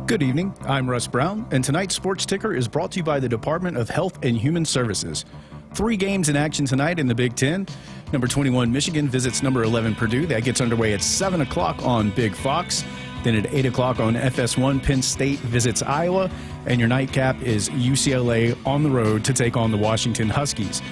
Good evening, I'm Russ Brown, and tonight's Sports Ticker is brought to you by the Department of Health and Human Services. 3 games in action tonight in the Big Ten. Number 21 Michigan visits number 11 Purdue. That gets underway at 7 o'clock on Big Fox. Then at 8 o'clock on FS1, Penn State visits Iowa. And your nightcap is UCLA on the road to take on the Washington Huskies.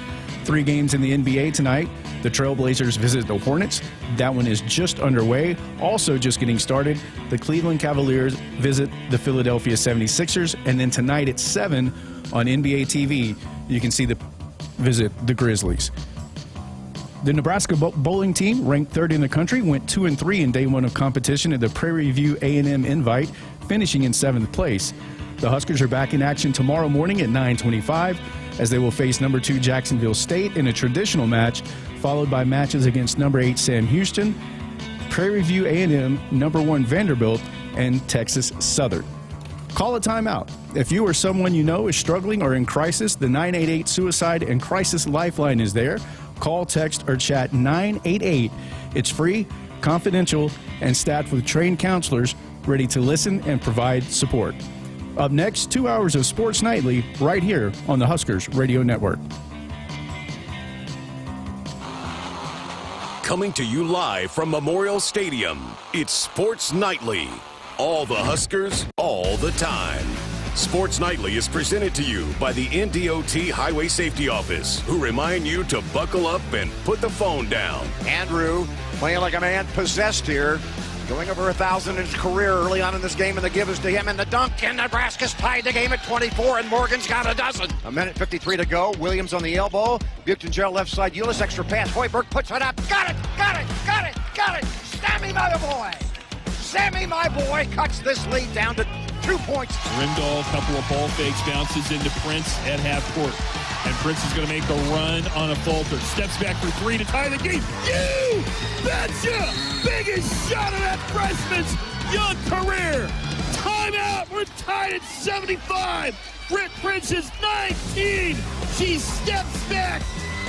3 games in the NBA tonight. The Trailblazers visit the Hornets. That one is just underway. Also just getting started, the Cleveland Cavaliers visit the Philadelphia 76ers. And then tonight at 7 on NBA TV, you can see visit the Grizzlies. The Nebraska bowling team, ranked 3rd in the country, went 2-3 in day 1 of competition at the Prairie View A&M Invite, finishing in 7th place. The Huskers are back in action tomorrow morning at 9:25 as they will face number 2 Jacksonville State in a traditional match, followed by matches against number 8 Sam Houston, Prairie View A&M, number 1 Vanderbilt, and Texas Southern. Call a timeout. If you or someone you know is struggling or in crisis, the 988 Suicide and Crisis Lifeline is there. Call, text, or chat 988. It's free, confidential, and staffed with trained counselors ready to listen and provide support. Up next, 2 hours of Sports Nightly right here on the Huskers Radio Network. Coming to you live from Memorial Stadium, it's Sports Nightly. All the Huskers, all the time. Sports Nightly is presented to you by the NDOT Highway Safety Office, who remind you to buckle up and put the phone down. Andrew playing like a man possessed here. Going over 1,000 in his career early on in this game, and the give is to him, and the dunk, and Nebraska's tied the game at 24, and Morgan's got a dozen. 1:53 to go. Williams on the elbow. Buchton Gerald left side. Eulis extra pass. Hoiberg puts it up. Got it! Sammy, my boy! Sammy, my boy, cuts this lead down to 2 points. Rindahl, a couple of ball fakes, bounces into Prince at half court. And Prince is going to make a run on a falter. Steps back for 3 to tie the game. You betcha! Biggest shot of that freshman's young career. Timeout. We're tied at 75. Britt Prince is 19. She steps back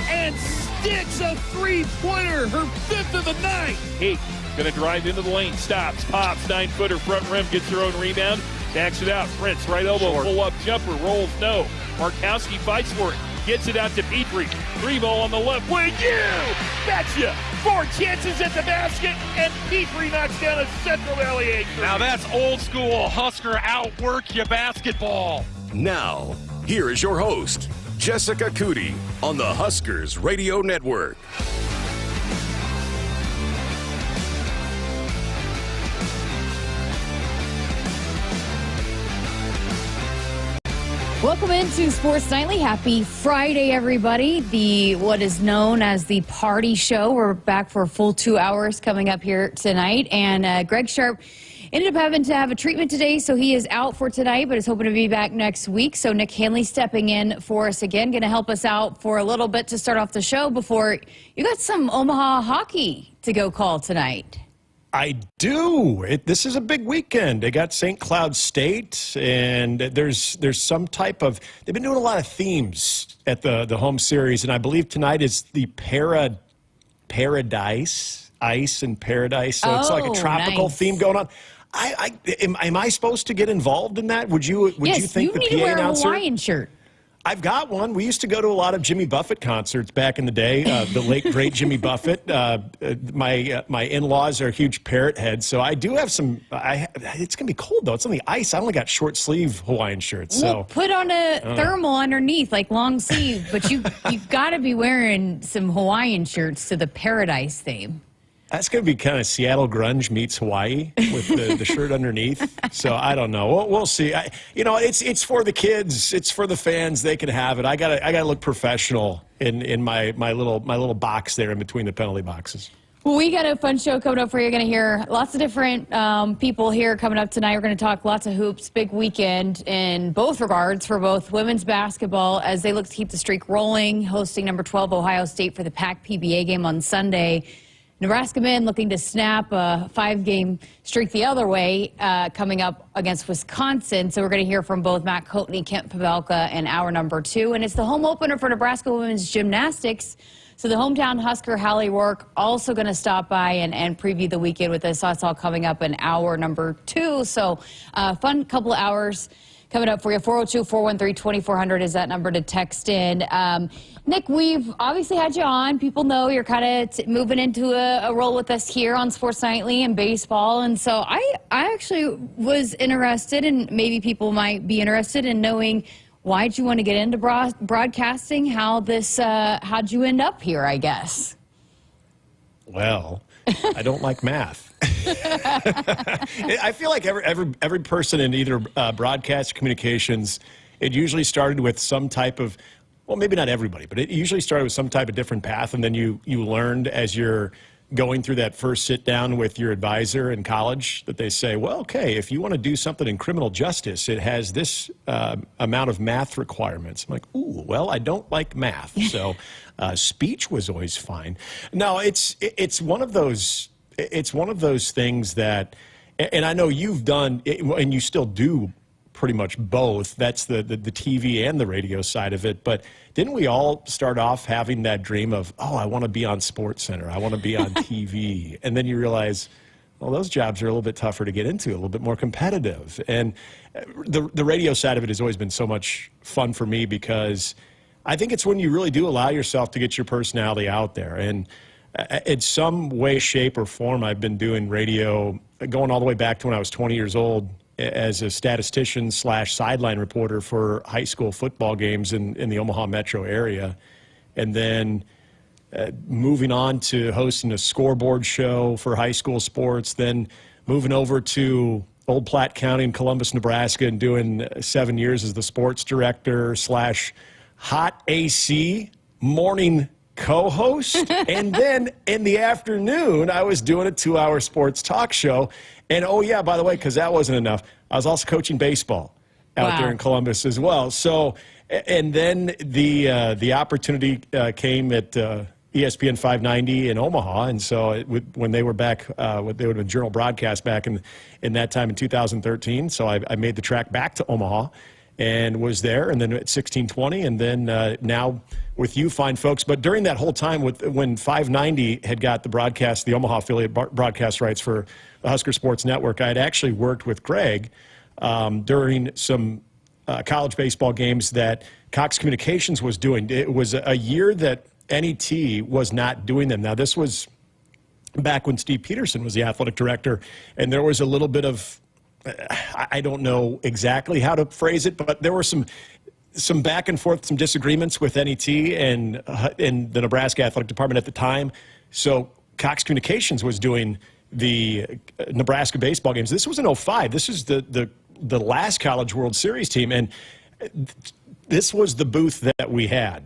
and sticks a 3-pointer. Her 5th of the night. Hey, going to drive into the lane. Stops. Pops. 9-footer front rim. Gets her own rebound. Backs it out. Prince, right elbow. Pull-up jumper. Rolls. No. Markowski fights for it. Gets it out to Petrie. 3-ball on the left wing. You betcha! 4 chances at the basket, and Petrie knocks down a Central Valley 8. Now that's old school Husker outwork you basketball. Now, here is your host, Jessica Coody, on the Huskers Radio Network. Welcome into Sports Nightly. Happy Friday, everybody. What is known as the party show. We're back for a full 2 hours coming up here tonight. And Greg Sharpe ended up having to have a treatment today, so he is out for tonight, but is hoping to be back next week. So Nick Hanley stepping in for us again, going to help us out for a little bit to start off the show before you got some Omaha hockey to go call tonight. I do. This is a big weekend. They got St. Cloud State, and there's some type of – they've been doing a lot of themes at the home series, and I believe tonight is the Paradise, Ice and Paradise. So it's like a tropical theme going on. Am I supposed to get involved in that? Would you think the PA announcer – Yes, you need to wear a Hawaiian shirt. I've got one. We used to go to a lot of Jimmy Buffett concerts back in the day, the late, great Jimmy Buffett. My in-laws are huge Parrot heads, so I do have some it's going to be cold, though. It's on the ice. I only got short-sleeve Hawaiian shirts. Well, put on a thermal underneath, like long sleeve, but you've got to be wearing some Hawaiian shirts to the Paradise theme. That's going to be kind of Seattle grunge meets Hawaii with the shirt underneath. So I don't know. We'll see. It's for the kids. It's for the fans. They can have it. I gotta look professional in my little box there in between the penalty boxes. Well, we got a fun show coming up for you. You're going to hear lots of different people here coming up tonight. We're going to talk lots of hoops, big weekend in both regards for both women's basketball as they look to keep the streak rolling, hosting number 12 Ohio State for the PAC PBA game on Sunday. Nebraska men looking to snap a 5-game streak the other way coming up against Wisconsin. So we're going to hear from both Matt Coatney, Kent Pavelka in hour number 2. And it's the home opener for Nebraska women's gymnastics. So the hometown Husker, Halle, Rourke, also going to stop by and preview the weekend with us. That's all coming up in hour number 2. So fun couple of hours coming up for you. 402-413-2400 is that number to text in. Nick, we've obviously had you on. People know you're kind of moving into a role with us here on Sports Nightly and baseball. And so I actually was interested, and maybe people might be interested in knowing, why'd you want to get into broadcasting? How'd you end up here, I guess? Well, I don't like math. I feel like every person in either broadcast or communications, it usually started with some type of, well, maybe not everybody, but it usually started with some type of different path, and then you learned as you're going through that first sit down with your advisor in college that they say, well, okay, if you want to do something in criminal justice, it has this amount of math requirements. I'm like, ooh, well, I don't like math, so speech was always fine. No, it's one of those things that, and I know you've done, and you still do pretty much both. That's the TV and the radio side of it. But didn't we all start off having that dream of, oh, I want to be on SportsCenter, I want to be on TV, and then you realize, well, those jobs are a little bit tougher to get into, a little bit more competitive. And the radio side of it has always been so much fun for me, because I think it's when you really do allow yourself to get your personality out there. And in some way, shape, or form, I've been doing radio going all the way back to when I was 20 years old as a statistician / sideline reporter for high school football games in the Omaha metro area. And then moving on to hosting a scoreboard show for high school sports, then moving over to Old Platte County in Columbus, Nebraska, and doing 7 years as the sports director / hot AC morning co-host. And then in the afternoon, I was doing a 2-hour sports talk show. And, oh, yeah, by the way, because that wasn't enough, I was also coaching baseball out there in Columbus as well. So, and then the opportunity came at ESPN 590 in Omaha. And so when they were back, they would have been Journal Broadcast back in that time in 2013. So I made the track back to Omaha and was there, and then at 1620, and then now with you fine folks. But during that whole time, when 590 had got the Omaha affiliate broadcast rights for the Husker Sports Network, I had actually worked with Greg during some college baseball games that Cox Communications was doing. It was a year that NET was not doing them. Now, this was back when Steve Peterson was the athletic director, and there was a little bit of, I don't know exactly how to phrase it, but there were some back and forth, some disagreements with NET and the Nebraska Athletic Department at the time. So Cox Communications was doing the Nebraska baseball games. This was in 2005. This is the last College World Series team, and this was the booth that we had.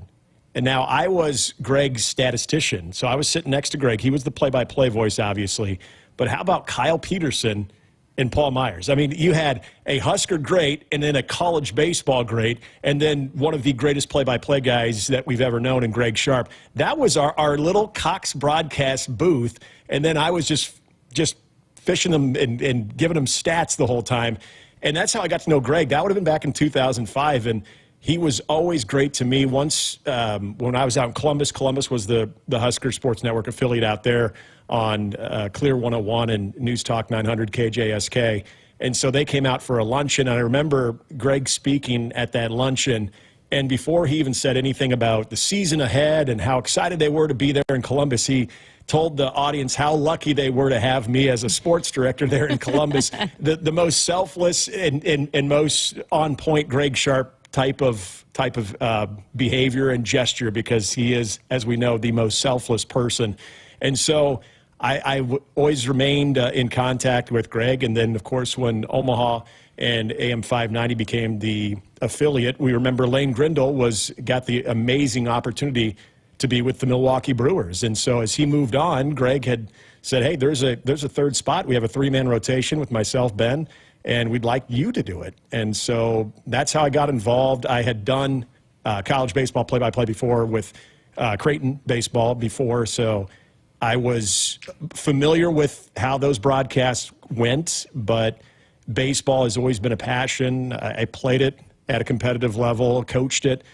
And now I was Greg's statistician, so I was sitting next to Greg. He was the play-by-play voice, obviously. But how about Kyle Peterson and Paul Myers? I mean, you had a Husker great and then a college baseball great, and then one of the greatest play-by-play guys that we've ever known in Greg Sharpe. That was our little Cox broadcast booth, and then I was just fishing them and giving them stats the whole time. And that's how I got to know Greg. That would have been back in 2005, and he was always great to me. Once, when I was out in Columbus was the Husker Sports Network affiliate out there on Clear 101 and News Talk 900 KJSK. And so they came out for a luncheon. And I remember Greg speaking at that luncheon. And before he even said anything about the season ahead and how excited they were to be there in Columbus, he told the audience how lucky they were to have me as a sports director there in Columbus. the most selfless and most on-point Greg Sharpe type of behavior and gesture, because he is, as we know, the most selfless person. And so I always remained in contact with Greg. And then, of course, when Omaha and AM 590 became the affiliate, we remember Lane Grindle got the amazing opportunity to be with the Milwaukee Brewers. And so as he moved on, Greg had said, hey, there's a third spot. We have a 3-man rotation with myself, Ben, and we'd like you to do it. And so that's how I got involved. I had done college baseball play-by-play before with Creighton baseball before, so I was familiar with how those broadcasts went, but baseball has always been a passion. I played it at a competitive level, coached it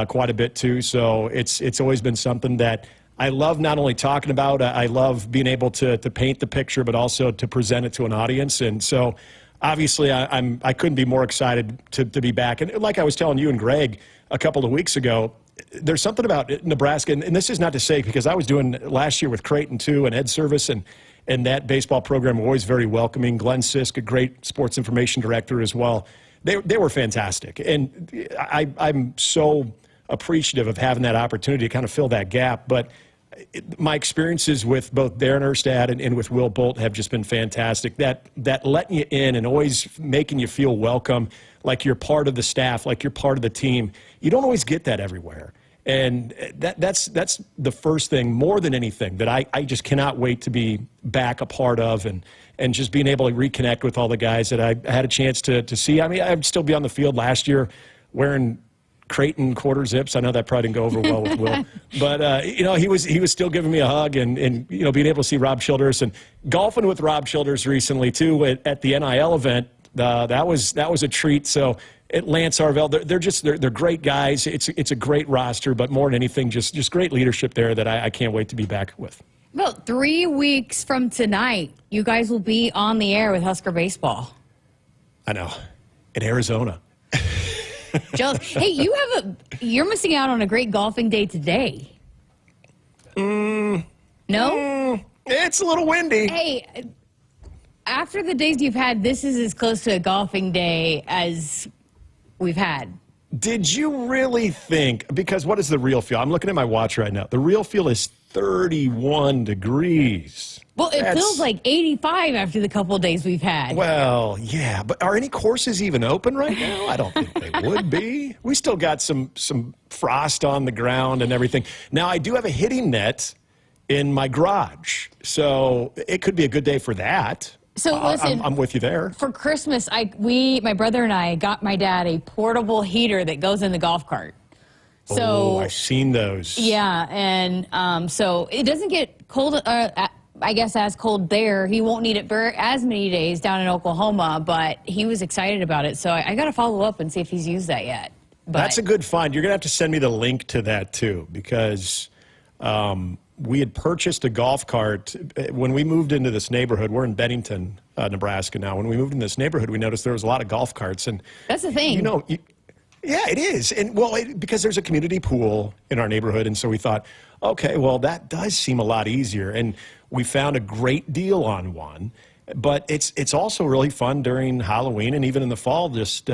quite a bit too. So it's always been something that I love not only talking about, I love being able to paint the picture, but also to present it to an audience. And so obviously I couldn't be more excited to be back. And like I was telling you and Greg a couple of weeks ago, there's something about Nebraska, and this is not to say, because I was doing last year with Creighton too, and Ed Service, and that baseball program were always very welcoming. Glenn Sisk, a great sports information director as well. They were fantastic. And I'm so appreciative of having that opportunity to kind of fill that gap. But my experiences with both Darren Erstad and with Will Bolt have just been fantastic. That letting you in and always making you feel welcome, like you're part of the staff, like you're part of the team. You don't always get that everywhere. And that's the first thing, more than anything, that I just cannot wait to be back a part of, and just being able to reconnect with all the guys that I had a chance to see. I mean, I'd still be on the field last year wearing Creighton quarter zips. I know that probably didn't go over well with Will, but he was still giving me a hug, and being able to see Rob Childers and golfing with Rob Childers recently too at the NIL event. That was a treat. So at Lance Arvell, they're great guys. It's a great roster, but more than anything, just great leadership there that I can't wait to be back with. About 3 weeks from tonight, you guys will be on the air with Husker baseball. I know, in Arizona. Jealous. Hey, you're missing out on a great golfing day today. No? It's a little windy. Hey, after the days you've had, this is as close to a golfing day as we've had. Did you really think, because what is the real feel? I'm looking at my watch right now. The real feel is 31 degrees. Well, it feels like 85 after the couple of days we've had. Well, yeah, but are any courses even open right now? I don't think they would be. We still got some frost on the ground and everything. Now, I do have a hitting net in my garage, so it could be a good day for that. So listen, I'm with you there. For Christmas, my brother and I got my dad a portable heater that goes in the golf cart. So I've seen those. Yeah, and so it doesn't get cold. I guess as cold there. He won't need it as many days down in Oklahoma, but he was excited about it. So I got to follow up and see if he's used that yet. But that's a good find. You're going to have to send me the link to that too, because we had purchased a golf cart when we moved into this neighborhood. We're in Bennington, Nebraska now. When we moved in this neighborhood, we noticed there was a lot of golf carts. And that's the thing. Yeah, it is. And because there's a community pool in our neighborhood. And so we thought, okay, well, that does seem a lot easier. And we found a great deal on one. But it's also really fun during Halloween and even in the fall, just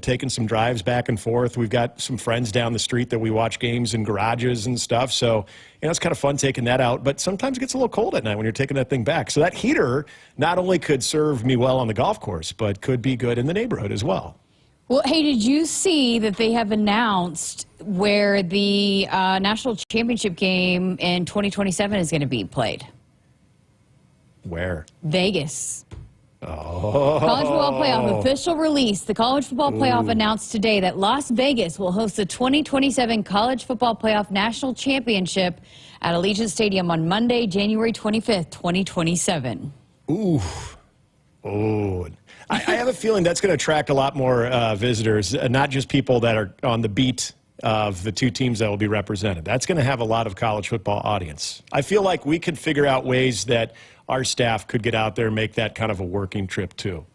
taking some drives back and forth. We've got some friends down the street that we watch games in garages and stuff. So, it's kind of fun taking that out. But sometimes it gets a little cold at night when you're taking that thing back. So that heater not only could serve me well on the golf course, but could be good in the neighborhood as well. Well, hey, did you see that they have announced where the national championship game in 2027 is going to be played? Where? Vegas. Oh. College Football Playoff official release. The College Football Playoff announced today that Las Vegas will host the 2027 College Football Playoff National Championship at Allegiant Stadium on Monday, January 25th, 2027. Ooh. Oh. I have a feeling that's going to attract a lot more visitors, not just people that are on the beat of the two teams that will be represented. That's going to have a lot of college football audience. I feel like we could figure out ways that our staff could get out there and make that kind of a working trip too.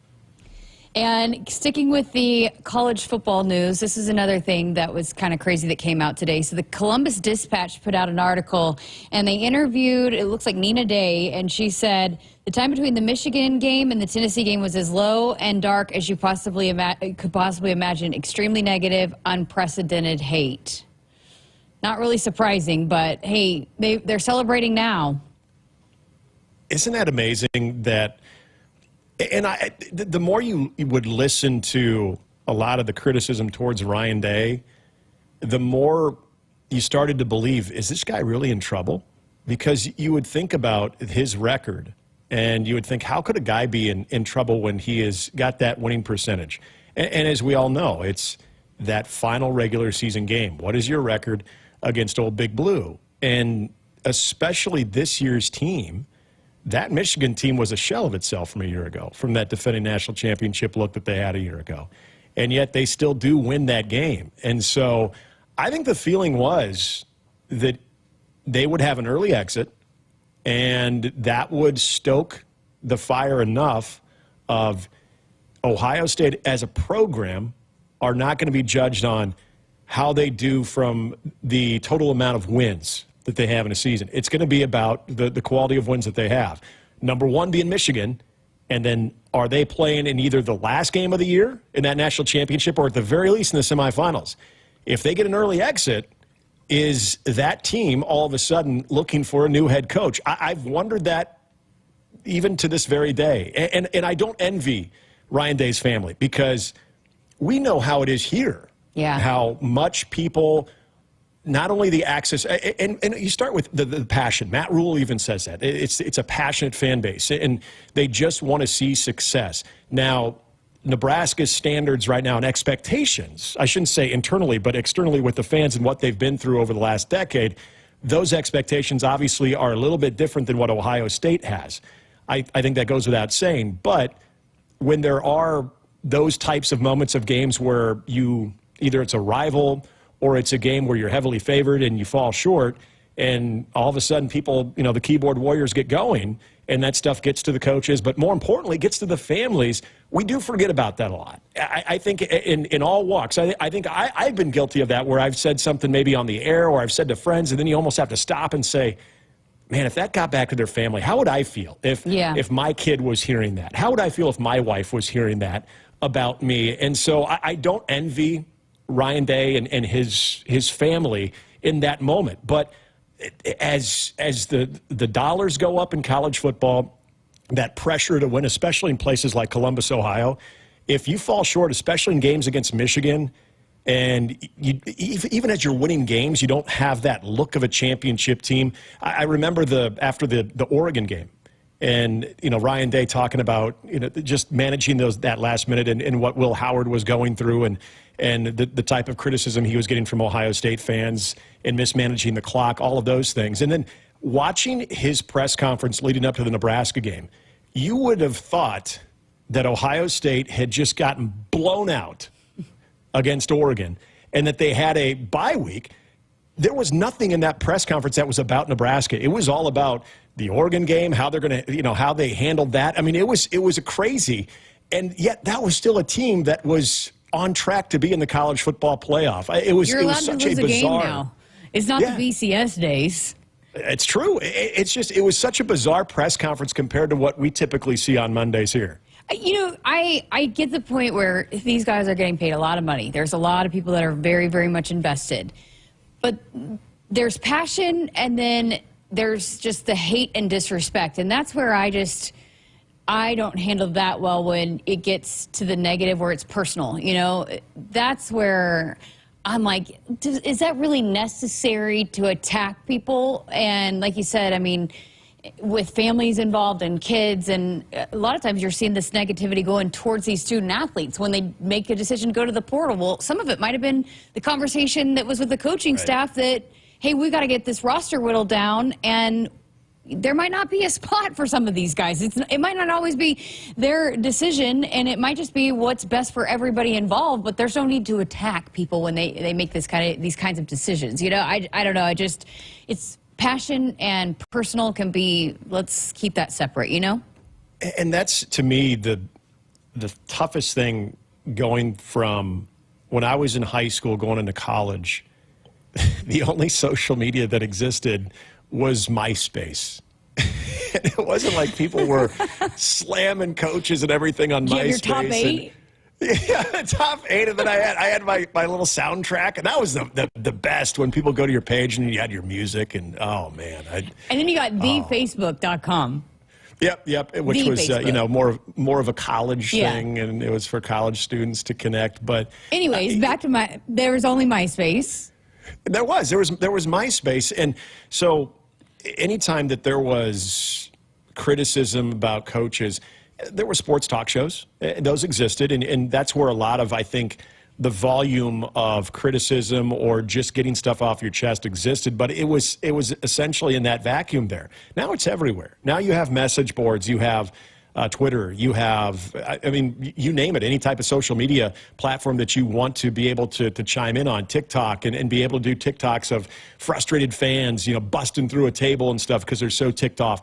And sticking with the college football news, this is another thing that was kind of crazy that came out today. So the Columbus Dispatch put out an article, and they interviewed, it looks like Nina Day, and she said the time between the Michigan game and the Tennessee game was as low and dark as you could possibly imagine. Extremely negative, unprecedented hate. Not really surprising, but hey, they're celebrating now. Isn't that amazing that, and the more you would listen to a lot of the criticism towards Ryan Day, the more you started to believe, is this guy really in trouble? Because you would think about his record, and you would think, how could a guy be in trouble when he has got that winning percentage? And as we all know, it's that final regular season game. What is your record against Old Big Blue? And especially this year's team, that Michigan team was a shell of itself from a year ago, from that defending national championship look that they had a year ago. And yet they still do win that game. And so I think the feeling was that they would have an early exit, and that would stoke the fire enough of Ohio State as a program are not going to be judged on how they do from the total amount of wins that they have in a season. It's going to be about the quality of wins that they have. Number one being Michigan, and then are they playing in either the last game of the year in that national championship or at the very least in the semifinals? If they get an early exit, is that team all of a sudden looking for a new head coach? I've wondered that even to this very day. And I don't envy Ryan Day's family because we know how it is here. Yeah. How much people, not only the access, and you start with the passion. Matt Rule even says that. It's a passionate fan base, and they just want to see success. Now, Nebraska's standards right now and expectations, I shouldn't say internally, but externally with the fans and what they've been through over the last decade, those expectations obviously are a little bit different than what Ohio State has. I think that goes without saying. But when there are those types of moments of games where either it's a rival or it's a game where you're heavily favored and you fall short, and all of a sudden people, the keyboard warriors get going, and that stuff gets to the coaches, but more importantly, gets to the families. We do forget about that a lot. I think in all walks, I think I've been guilty of that, where I've said something maybe on the air or I've said to friends, and then you almost have to stop and say, man, if that got back to their family, how would I feel if my kid was hearing that? How would I feel if my wife was hearing that about me? And so I don't envy Ryan Day and his family in that moment. But as the dollars go up in college football, that pressure to win, especially in places like Columbus, Ohio, if you fall short, especially in games against Michigan, and even as you're winning games, you don't have that look of a championship team. I remember after the Oregon game, and Ryan Day talking about just managing that last minute and what Will Howard was going through, and the type of criticism he was getting from Ohio State fans and mismanaging the clock, all of those things. And then watching his press conference leading up to the Nebraska game, you would have thought that Ohio State had just gotten blown out against Oregon and that they had a bye week. There was nothing in that press conference that was about Nebraska. It was all about the Oregon game, how they're going to, how they handled that. I mean, it was a crazy, and yet that was still a team that was on track to be in the college football playoff. It was such a bizarre game now. It's not the BCS days. It's true. It was such a bizarre press conference compared to what we typically see on Mondays here. I get the point where these guys are getting paid a lot of money. There's a lot of people that are very, very much invested. But there's passion, and then there's just the hate and disrespect. And that's where I don't handle that well when it gets to the negative where it's personal. That's where I'm like, is that really necessary to attack people? And like you said, I mean, with families involved and kids, and a lot of times you're seeing this negativity going towards these student athletes when they make a decision to go to the portal. Well, some of it might have been the conversation that was with the coaching staff that, hey, we got to get this roster whittled down, and there might not be a spot for some of these guys. It might not always be their decision, and it might just be what's best for everybody involved, but there's no need to attack people when they make these kinds of decisions. I don't know. It's passion and personal can be, let's keep that separate, And that's, to me, the toughest thing going from when I was in high school going into college. The only social media that existed was MySpace. And it wasn't like people were slamming coaches and everything on MySpace. Your top 8? Yeah, top 8, and then I had my little soundtrack, and that was the best when people go to your page and you had your music, and oh man. And then you got thefacebook.com. Yep, which was more of a college thing, and it was for college students to connect. But anyways, back to there was only MySpace. There was MySpace, and so anytime that there was criticism about coaches, there were sports talk shows. Those existed, and that's where a lot of, I think, the volume of criticism or just getting stuff off your chest existed, but it was essentially in that vacuum there. Now it's everywhere. Now you have message boards, you have Twitter, you have, I mean, you name it, any type of social media platform that you want to be able to chime in on, TikTok, and be able to do TikToks of frustrated fans, busting through a table and stuff because they're so ticked off.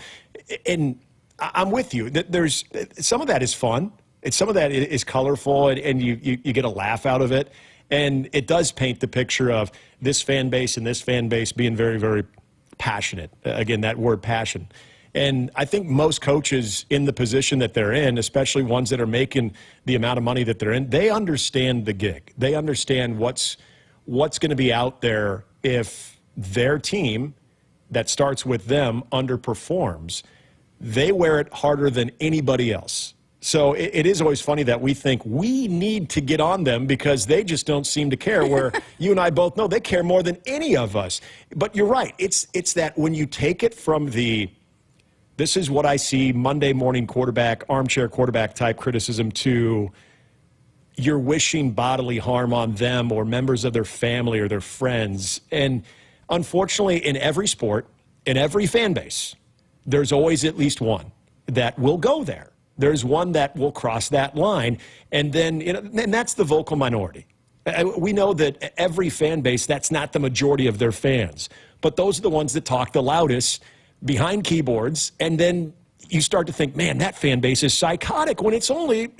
And I'm with you. There's some of that is fun. Some of that is colorful, and you get a laugh out of it. And it does paint the picture of this fan base and this fan base being very, very passionate. Again, that word passion. And I think most coaches in the position that they're in, especially ones that are making the amount of money that they're in, they understand the gig. They understand what's going to be out there if their team that starts with them underperforms. They wear it harder than anybody else. So it is always funny that we think we need to get on them because they just don't seem to care, where you and I both know they care more than any of us. But you're right. It's that when you take it from this is what I see, Monday morning quarterback, armchair quarterback type criticism, to you're wishing bodily harm on them or members of their family or their friends. And unfortunately, in every sport, in every fan base, there's always at least one that will go there. There's one that will cross that line, and then and that's the vocal minority. We know that every fan base, that's not the majority of their fans, but those are the ones that talk the loudest behind keyboards, and then you start to think, man, that fan base is psychotic when it's only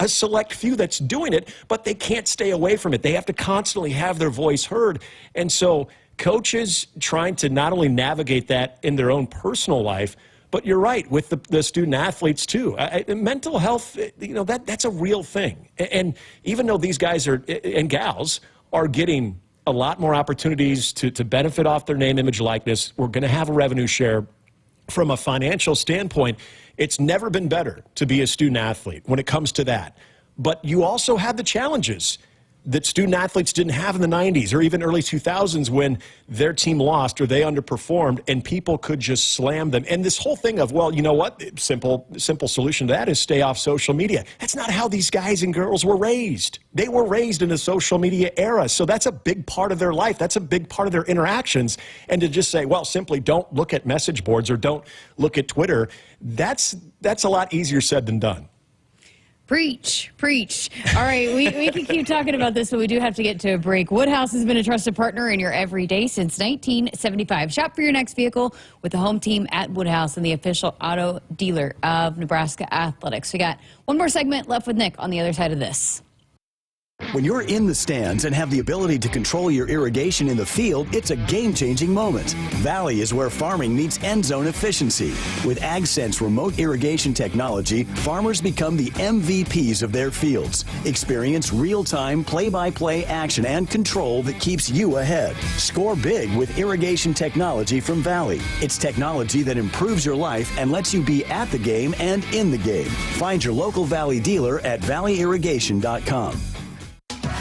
a select few that's doing it, but they can't stay away from it. They have to constantly have their voice heard, and so coaches trying to not only navigate that in their own personal life, but you're right, with the student athletes too. Mental health, that's a real thing. And even though these guys and gals are getting a lot more opportunities to benefit off their name, image, likeness, we're going to have a revenue share. From a financial standpoint, it's never been better to be a student athlete when it comes to that. But you also have the challenges that student athletes didn't have in the 90s or even early 2000s when their team lost or they underperformed and people could just slam them. And this whole thing of, well, you know what, simple solution to that is stay off social media. That's not how these guys and girls were raised. They were raised in a social media era, so that's a big part of their life. That's a big part of their interactions. And to just say, well, simply don't look at message boards or don't look at Twitter, that's a lot easier said than done. Preach. All right, we can keep talking about this, but we do have to get to a break. Woodhouse has been a trusted partner in your everyday since 1975. Shop for your next vehicle with the home team at Woodhouse and the official auto dealer of Nebraska Athletics. We got one more segment left with Nick on the other side of this. When you're in the stands and have the ability to control your irrigation in the field, it's a game-changing moment. Valley is where farming meets end zone efficiency. With AgSense remote irrigation technology, farmers become the MVPs of their fields. Experience real-time, play-by-play action and control that keeps you ahead. Score big with irrigation technology from Valley. It's technology that improves your life and lets you be at the game and in the game. Find your local Valley dealer at valleyirrigation.com.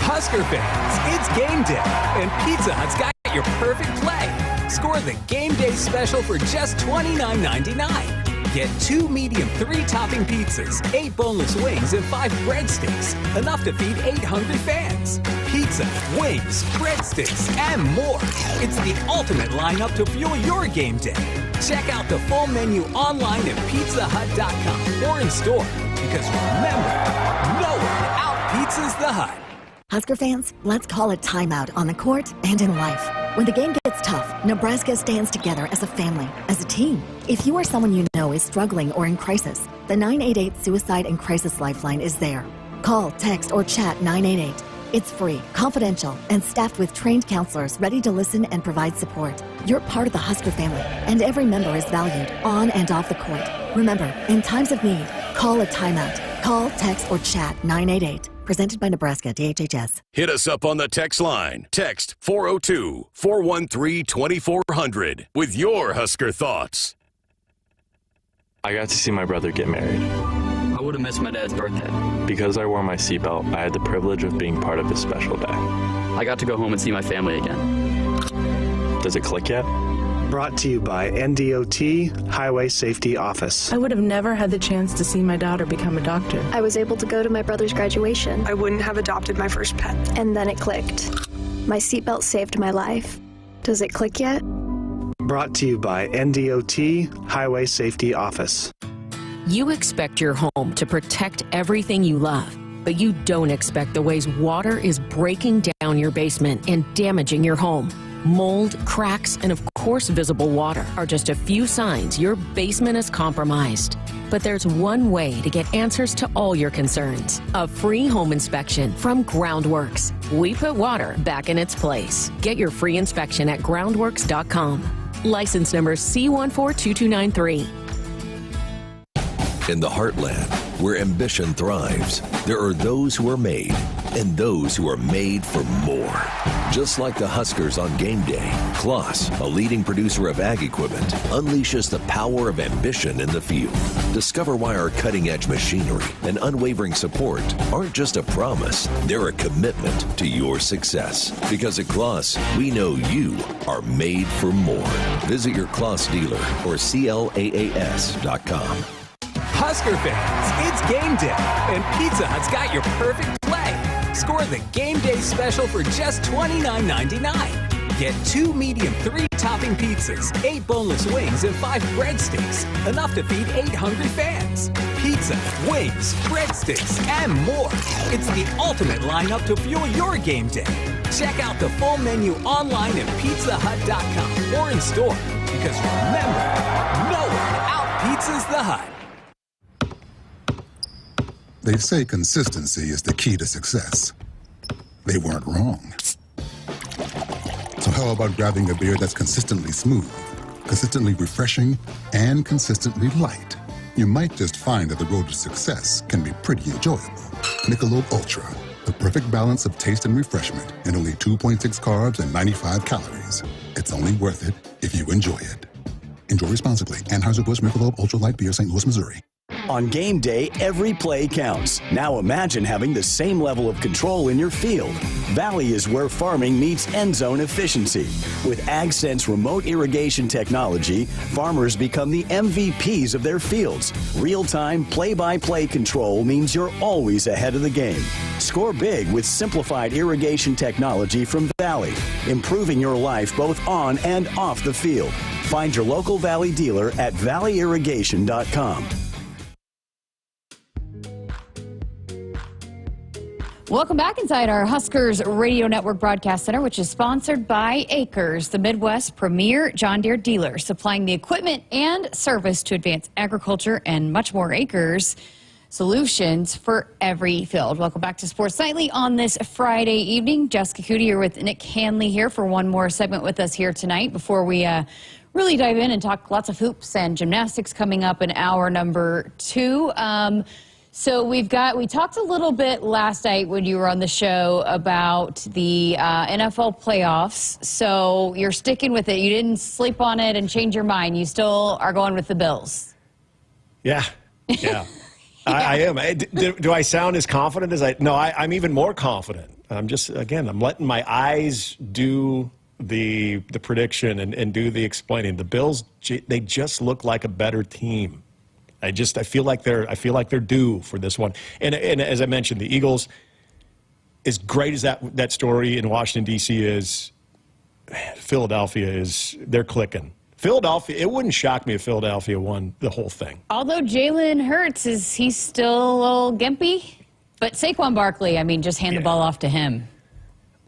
Husker fans, it's game day, and Pizza Hut's got your perfect play. Score the game day special for just $29.99. Get 2 medium 3-topping pizzas, 8 boneless wings, and 5 breadsticks. Enough to feed 8 hungry fans. Pizza, wings, breadsticks, and more. It's the ultimate lineup to fuel your game day. Check out the full menu online at pizzahut.com or in store. Because remember, no one out-pizzas the Hut. Husker fans, let's call a timeout on the court and in life. When the game gets tough, Nebraska stands together as a family, as a team. If you or someone you know is struggling or in crisis, the 988 Suicide and Crisis Lifeline is there. Call, text, or chat 988. It's free, confidential, and staffed with trained counselors ready to listen and provide support. You're part of the Husker family, and every member is valued, on and off the court. Remember, in times of need, call a timeout. Call, text, or chat 988. Presented by Nebraska DHHS. Hit us up on the text line. Text 402-413-2400 with your Husker thoughts. I got to see my brother get married. I would have missed my dad's birthday. Because I wore my seatbelt, I had the privilege of being part of his special day. I got to go home and see my family again. Does it click yet? Brought to you by NDOT Highway Safety Office. I would have never had the chance to see my daughter become a doctor. I was able to go to my brother's graduation. I wouldn't have adopted my first pet. And then it clicked. My seatbelt saved my life. Does it click yet? Brought to you by NDOT Highway Safety Office. You expect your home to protect everything you love, but you don't expect the ways water is breaking down your basement and damaging your home. Mold, cracks, and of course visible water are just a few signs your basement is compromised. But there's one way to get answers to all your concerns. A free home inspection from Groundworks. We put water back in its place. Get your free inspection at groundworks.com. License number C142293. In the heartland, where ambition thrives, there are those who are made and those who are made for more. Just like the Huskers on game day, Kloss, a leading producer of ag equipment, unleashes the power of ambition in the field. Discover why our cutting-edge machinery and unwavering support aren't just a promise, they're a commitment to your success. Because at Kloss, we know you are made for more. Visit your Kloss dealer or CLAAS.com. Husker fans, it's game day, and Pizza Hut's got your perfect play. Score the game day special for just $29.99. Get 2 medium 3-topping pizzas, 8 boneless wings, and 5 breadsticks. Enough to feed 8 hungry fans. Pizza, wings, breadsticks, and more. It's the ultimate lineup to fuel your game day. Check out the full menu online at pizzahut.com or in store. Because remember, no one out-pizzas the Hut. They say consistency is the key to success. They weren't wrong. So how about grabbing a beer that's consistently smooth, consistently refreshing, and consistently light? You might just find that the road to success can be pretty enjoyable. Michelob Ultra, the perfect balance of taste and refreshment, and only 2.6 carbs and 95 calories. It's only worth it if you enjoy it. Enjoy responsibly. Anheuser-Busch Michelob Ultra Light Beer, St. Louis, Missouri. On game day, every play counts. Now imagine having the same level of control in your field. Valley is where farming meets end zone efficiency. With AgSense remote irrigation technology, farmers become the MVPs of their fields. Real-time, play-by-play control means you're always ahead of the game. Score big with simplified irrigation technology from Valley, improving your life both on and off the field. Find your local Valley dealer at valleyirrigation.com. Welcome back inside our Huskers Radio Network Broadcast Center, which is sponsored by Akrs, the Midwest's premier John Deere dealer, supplying the equipment and service to advance agriculture and much more. Akrs, solutions for every field. Welcome back to Sports Nightly on this Friday evening. Jessica Coody here with Nick Hanley here for one more segment with us here tonight before we really dive in and talk lots of hoops and gymnastics coming up in hour number 2. So we talked a little bit last night when you were on the show about the NFL playoffs. So you're sticking with it. You didn't sleep on it and change your mind. You still are going with the Bills. Yeah. I am. Do I sound as confident as I? No, I'm even more confident. I'm letting my eyes do the prediction and do the explaining. The Bills, they just look like a better team. I feel like they're due for this one. And as I mentioned, the Eagles, as great as that story in Washington, D.C. is, Philadelphia they're clicking. Philadelphia, it wouldn't shock me if Philadelphia won the whole thing. Although Jalen Hurts, he's still a little gimpy. But Saquon Barkley, just hand the ball off to him.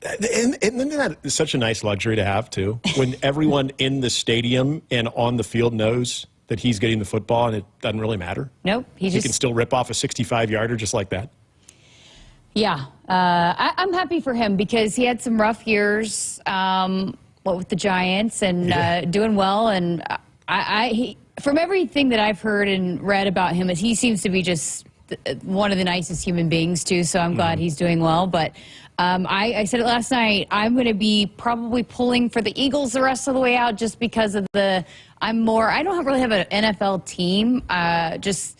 And isn't that such a nice luxury to have, too? When everyone in the stadium and on the field knows that he's getting the football and it doesn't really matter? Nope. He can still rip off a 65-yarder just like that. Yeah. I'm happy for him because he had some rough years with the Giants and doing well. And from everything that I've heard and read about him, he seems to be just one of the nicest human beings, too. So I'm glad he's doing well. But I said it last night, I'm going to be probably pulling for the Eagles the rest of the way out just because of I don't really have an NFL team. Just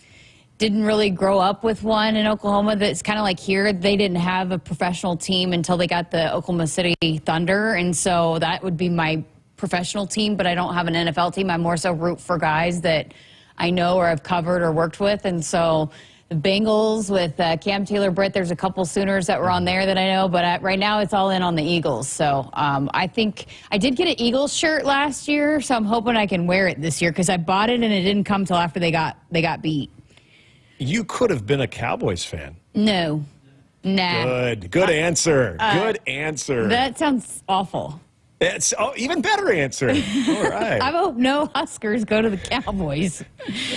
didn't really grow up with one in Oklahoma. That's kind of like here. They didn't have a professional team until they got the Oklahoma City Thunder. And so that would be my professional team, but I don't have an NFL team. I more so root for guys that I know or have covered or worked with. And so the Bengals with Cam Taylor-Britt, there's a couple Sooners that were on there that I know, but right now it's all in on the Eagles. So I think I did get an Eagles shirt last year, so I'm hoping I can wear it this year because I bought it and it didn't come till after they got beat. You could have been a Cowboys fan. No. Nah. Good answer. Good answer. That sounds awful. It's even better answer. All right. I hope no Huskers go to the Cowboys,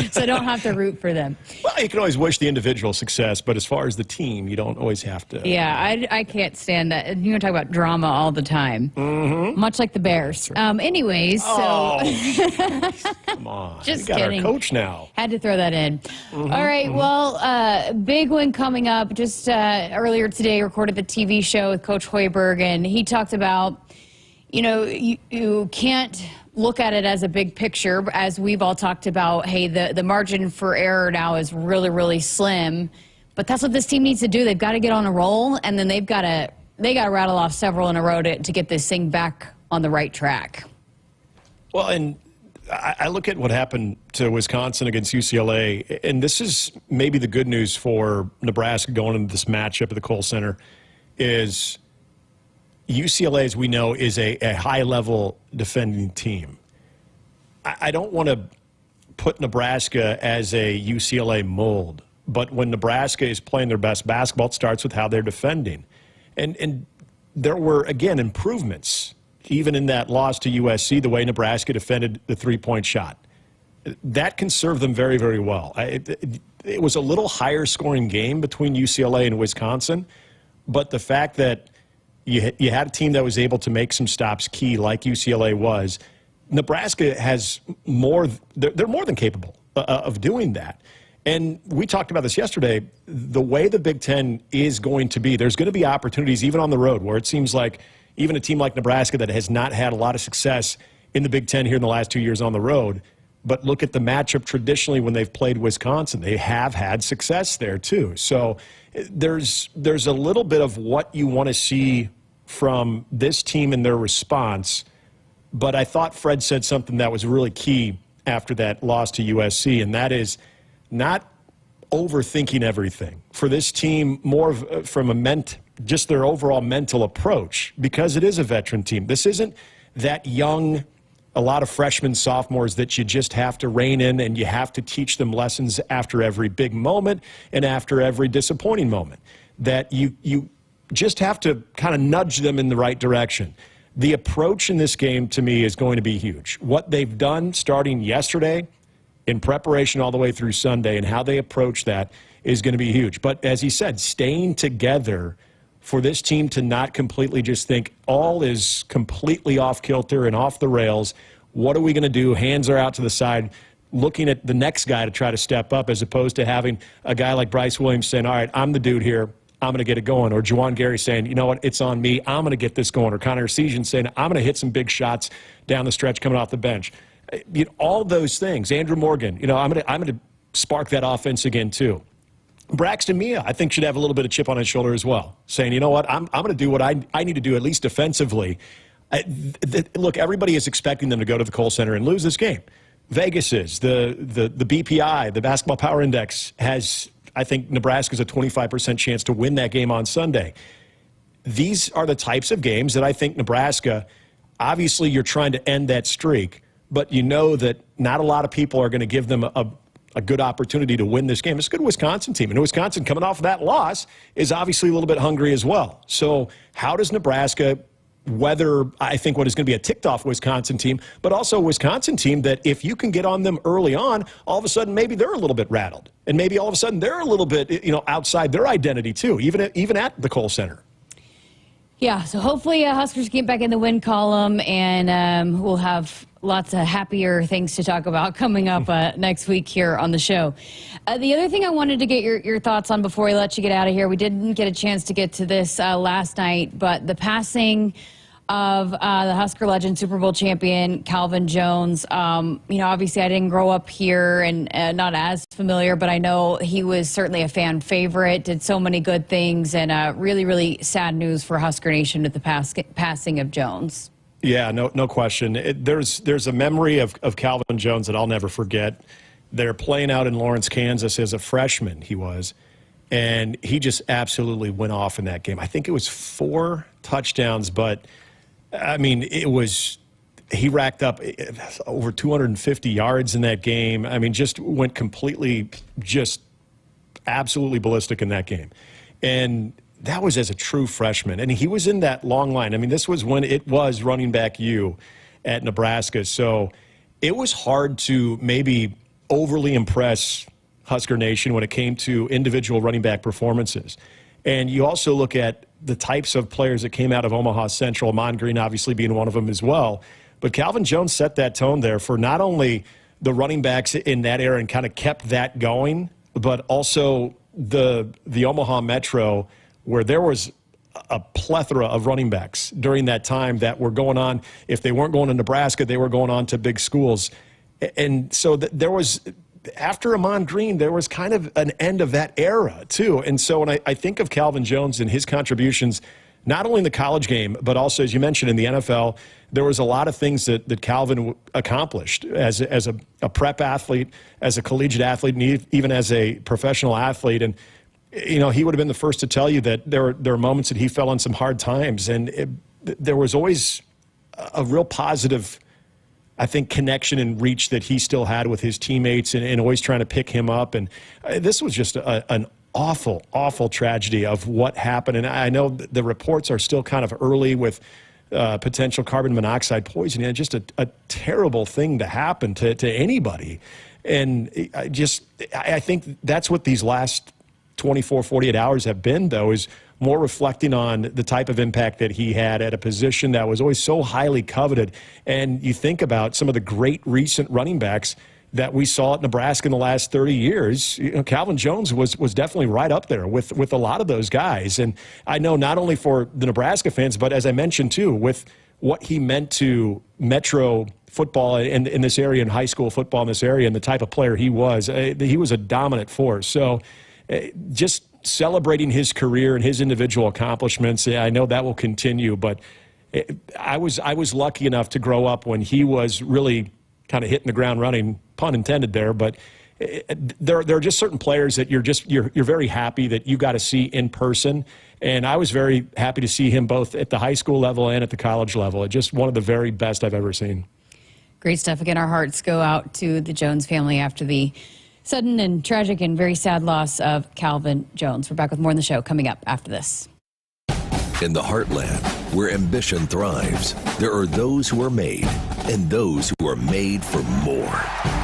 so I don't have to root for them. Well, you can always wish the individual success, but as far as the team, you don't always have to. Yeah, I can't stand that. You're going to talk about drama all the time, much like the Bears. Anyways, so. Come on. Just we got kidding. Our coach now. Had to throw that in. All right, well, big win coming up. Just earlier today, recorded the TV show with Coach Hoiberg, and he talked about, you know, you can't look at it as a big picture, as we've all talked about. Hey, the margin for error now is really, really slim. But that's what this team needs to do. They've got to get on a roll, and then they got to rattle off several in a row to get this thing back on the right track. Well, and I look at what happened to Wisconsin against UCLA, and this is maybe the good news for Nebraska going into this matchup at the Kohl Center is UCLA, as we know, is a high-level defending team. I don't want to put Nebraska as a UCLA mold, but when Nebraska is playing their best basketball, it starts with how they're defending. And there were, again, improvements, even in that loss to USC, the way Nebraska defended the three-point shot. That can serve them very, very well. It was a little higher-scoring game between UCLA and Wisconsin, but the fact that you had a team that was able to make some stops key like UCLA was. Nebraska has more, they're more than capable of doing that. And we talked about this yesterday. The way the Big Ten is going to be, there's going to be opportunities even on the road where it seems like even a team like Nebraska that has not had a lot of success in the Big Ten here in the last 2 years on the road. But look at the matchup traditionally when they've played Wisconsin. They have had success there too. So there's a little bit of what you want to see from this team and their response. But I thought Fred said something that was really key after that loss to USC, and that is not overthinking everything. For this team, more from just their overall mental approach, because it is a veteran team. This isn't that young, a lot of freshmen, sophomores that you just have to rein in and you have to teach them lessons after every big moment and after every disappointing moment. That you just have to kind of nudge them in the right direction. The approach in this game, to me, is going to be huge. What they've done starting yesterday in preparation all the way through Sunday and how they approach that is going to be huge. But as he said, staying together for this team to not completely just think all is completely off kilter and off the rails. What are we going to do? Hands are out to the side, looking at the next guy to try to step up, as opposed to having a guy like Bryce Williams saying, all right, I'm the dude here. I'm going to get it going. Or Juwan Gary saying, you know what, it's on me. I'm going to get this going. Or Connor Essegian saying, I'm going to hit some big shots down the stretch coming off the bench. All those things. Andrew Morgan, I'm going to spark that offense again too. Braxton Mia, I think, should have a little bit of chip on his shoulder as well, saying, you know what, I'm going to do what I need to do, at least defensively. Look, everybody is expecting them to go to the Kohl Center and lose this game. Vegas is. The BPI, the Basketball Power Index, has, I think, Nebraska's a 25% chance to win that game on Sunday. These are the types of games that I think Nebraska, obviously you're trying to end that streak, but you know that not a lot of people are going to give them a good opportunity to win this game. It's a good Wisconsin team. And Wisconsin, coming off of that loss, is obviously a little bit hungry as well. So how does Nebraska weather, I think, what is going to be a ticked-off Wisconsin team, but also a Wisconsin team that if you can get on them early on, all of a sudden maybe they're a little bit rattled. And maybe all of a sudden they're a little bit, outside their identity too, even at the Kohl Center. Yeah, so hopefully Huskers get back in the win column, and we'll have lots of happier things to talk about coming up next week here on the show. The other thing I wanted to get your thoughts on before we let you get out of here, we didn't get a chance to get to this last night, but the passing of the Husker legend, Super Bowl champion Calvin Jones. Obviously I didn't grow up here and not as familiar, but I know he was certainly a fan favorite, did so many good things, and really, really sad news for Husker Nation with the passing of Jones. Yeah, no question. There's a memory of Calvin Jones that I'll never forget. They're playing out in Lawrence, Kansas as a freshman, he was, and he just absolutely went off in that game. I think it was 4 touchdowns, but, I mean, he racked up over 250 yards in that game. I mean, just went completely, just absolutely ballistic in that game. And that was as a true freshman. And he was in that long line. I mean, this was when it was running back U at Nebraska. So it was hard to maybe overly impress Husker Nation when it came to individual running back performances. And you also look at the types of players that came out of Omaha Central, Mon Green obviously being one of them as well. But Calvin Jones set that tone there for not only the running backs in that era and kind of kept that going, but also the Omaha Metro, where there was a plethora of running backs during that time that were going on. If they weren't going to Nebraska, they were going on to big schools. And so there was, after Amon Green, there was kind of an end of that era, too. And so when I think of Calvin Jones and his contributions, not only in the college game, but also, as you mentioned, in the NFL, there was a lot of things that Calvin accomplished as a prep athlete, as a collegiate athlete, and even as a professional athlete. And, you know, he would have been the first to tell you that there are moments that he fell on some hard times. And there was always a real positive, I think, connection and reach that he still had with his teammates and always trying to pick him up. And this was just an awful, awful tragedy of what happened. And I know the reports are still kind of early with potential carbon monoxide poisoning. Just a terrible thing to happen to anybody. And I think that's what these last 24, 48 hours have been, though, is more reflecting on the type of impact that he had at a position that was always so highly coveted. And you think about some of the great recent running backs that we saw at Nebraska in the last 30 years. You know, Calvin Jones was definitely right up there with a lot of those guys. And I know not only for the Nebraska fans, but as I mentioned too, with what he meant to Metro football in this area, and high school football in this area, and the type of player he was a dominant force. So just celebrating his career and his individual accomplishments, I know that will continue, but I was lucky enough to grow up when he was really kind of hitting the ground running, pun intended there. But there are just certain players that you're very happy that you got to see in person. And I was very happy to see him both at the high school level and at the college level. Just one of the very best I've ever seen. Great stuff. Again, our hearts go out to the Jones family after the sudden and tragic and very sad loss of Calvin Jones. We're back with more on the show coming up after this. In the heartland, where ambition thrives, there are those who are made and those who are made for more.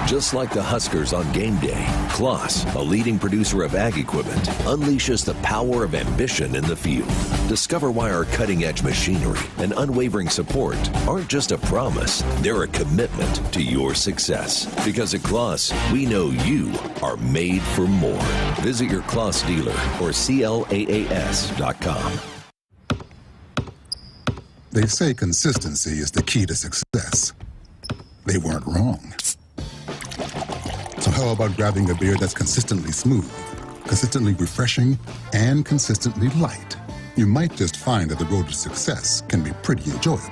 Just like the Huskers on game day, Kloss, a leading producer of ag equipment, unleashes the power of ambition in the field. Discover why our cutting-edge machinery and unwavering support aren't just a promise, they're a commitment to your success. Because at Kloss, we know you are made for more. Visit your Kloss dealer or CLAAS.com. They say consistency is the key to success. They weren't wrong. So how about grabbing a beer that's consistently smooth, consistently refreshing, and consistently light? You might just find that the road to success can be pretty enjoyable.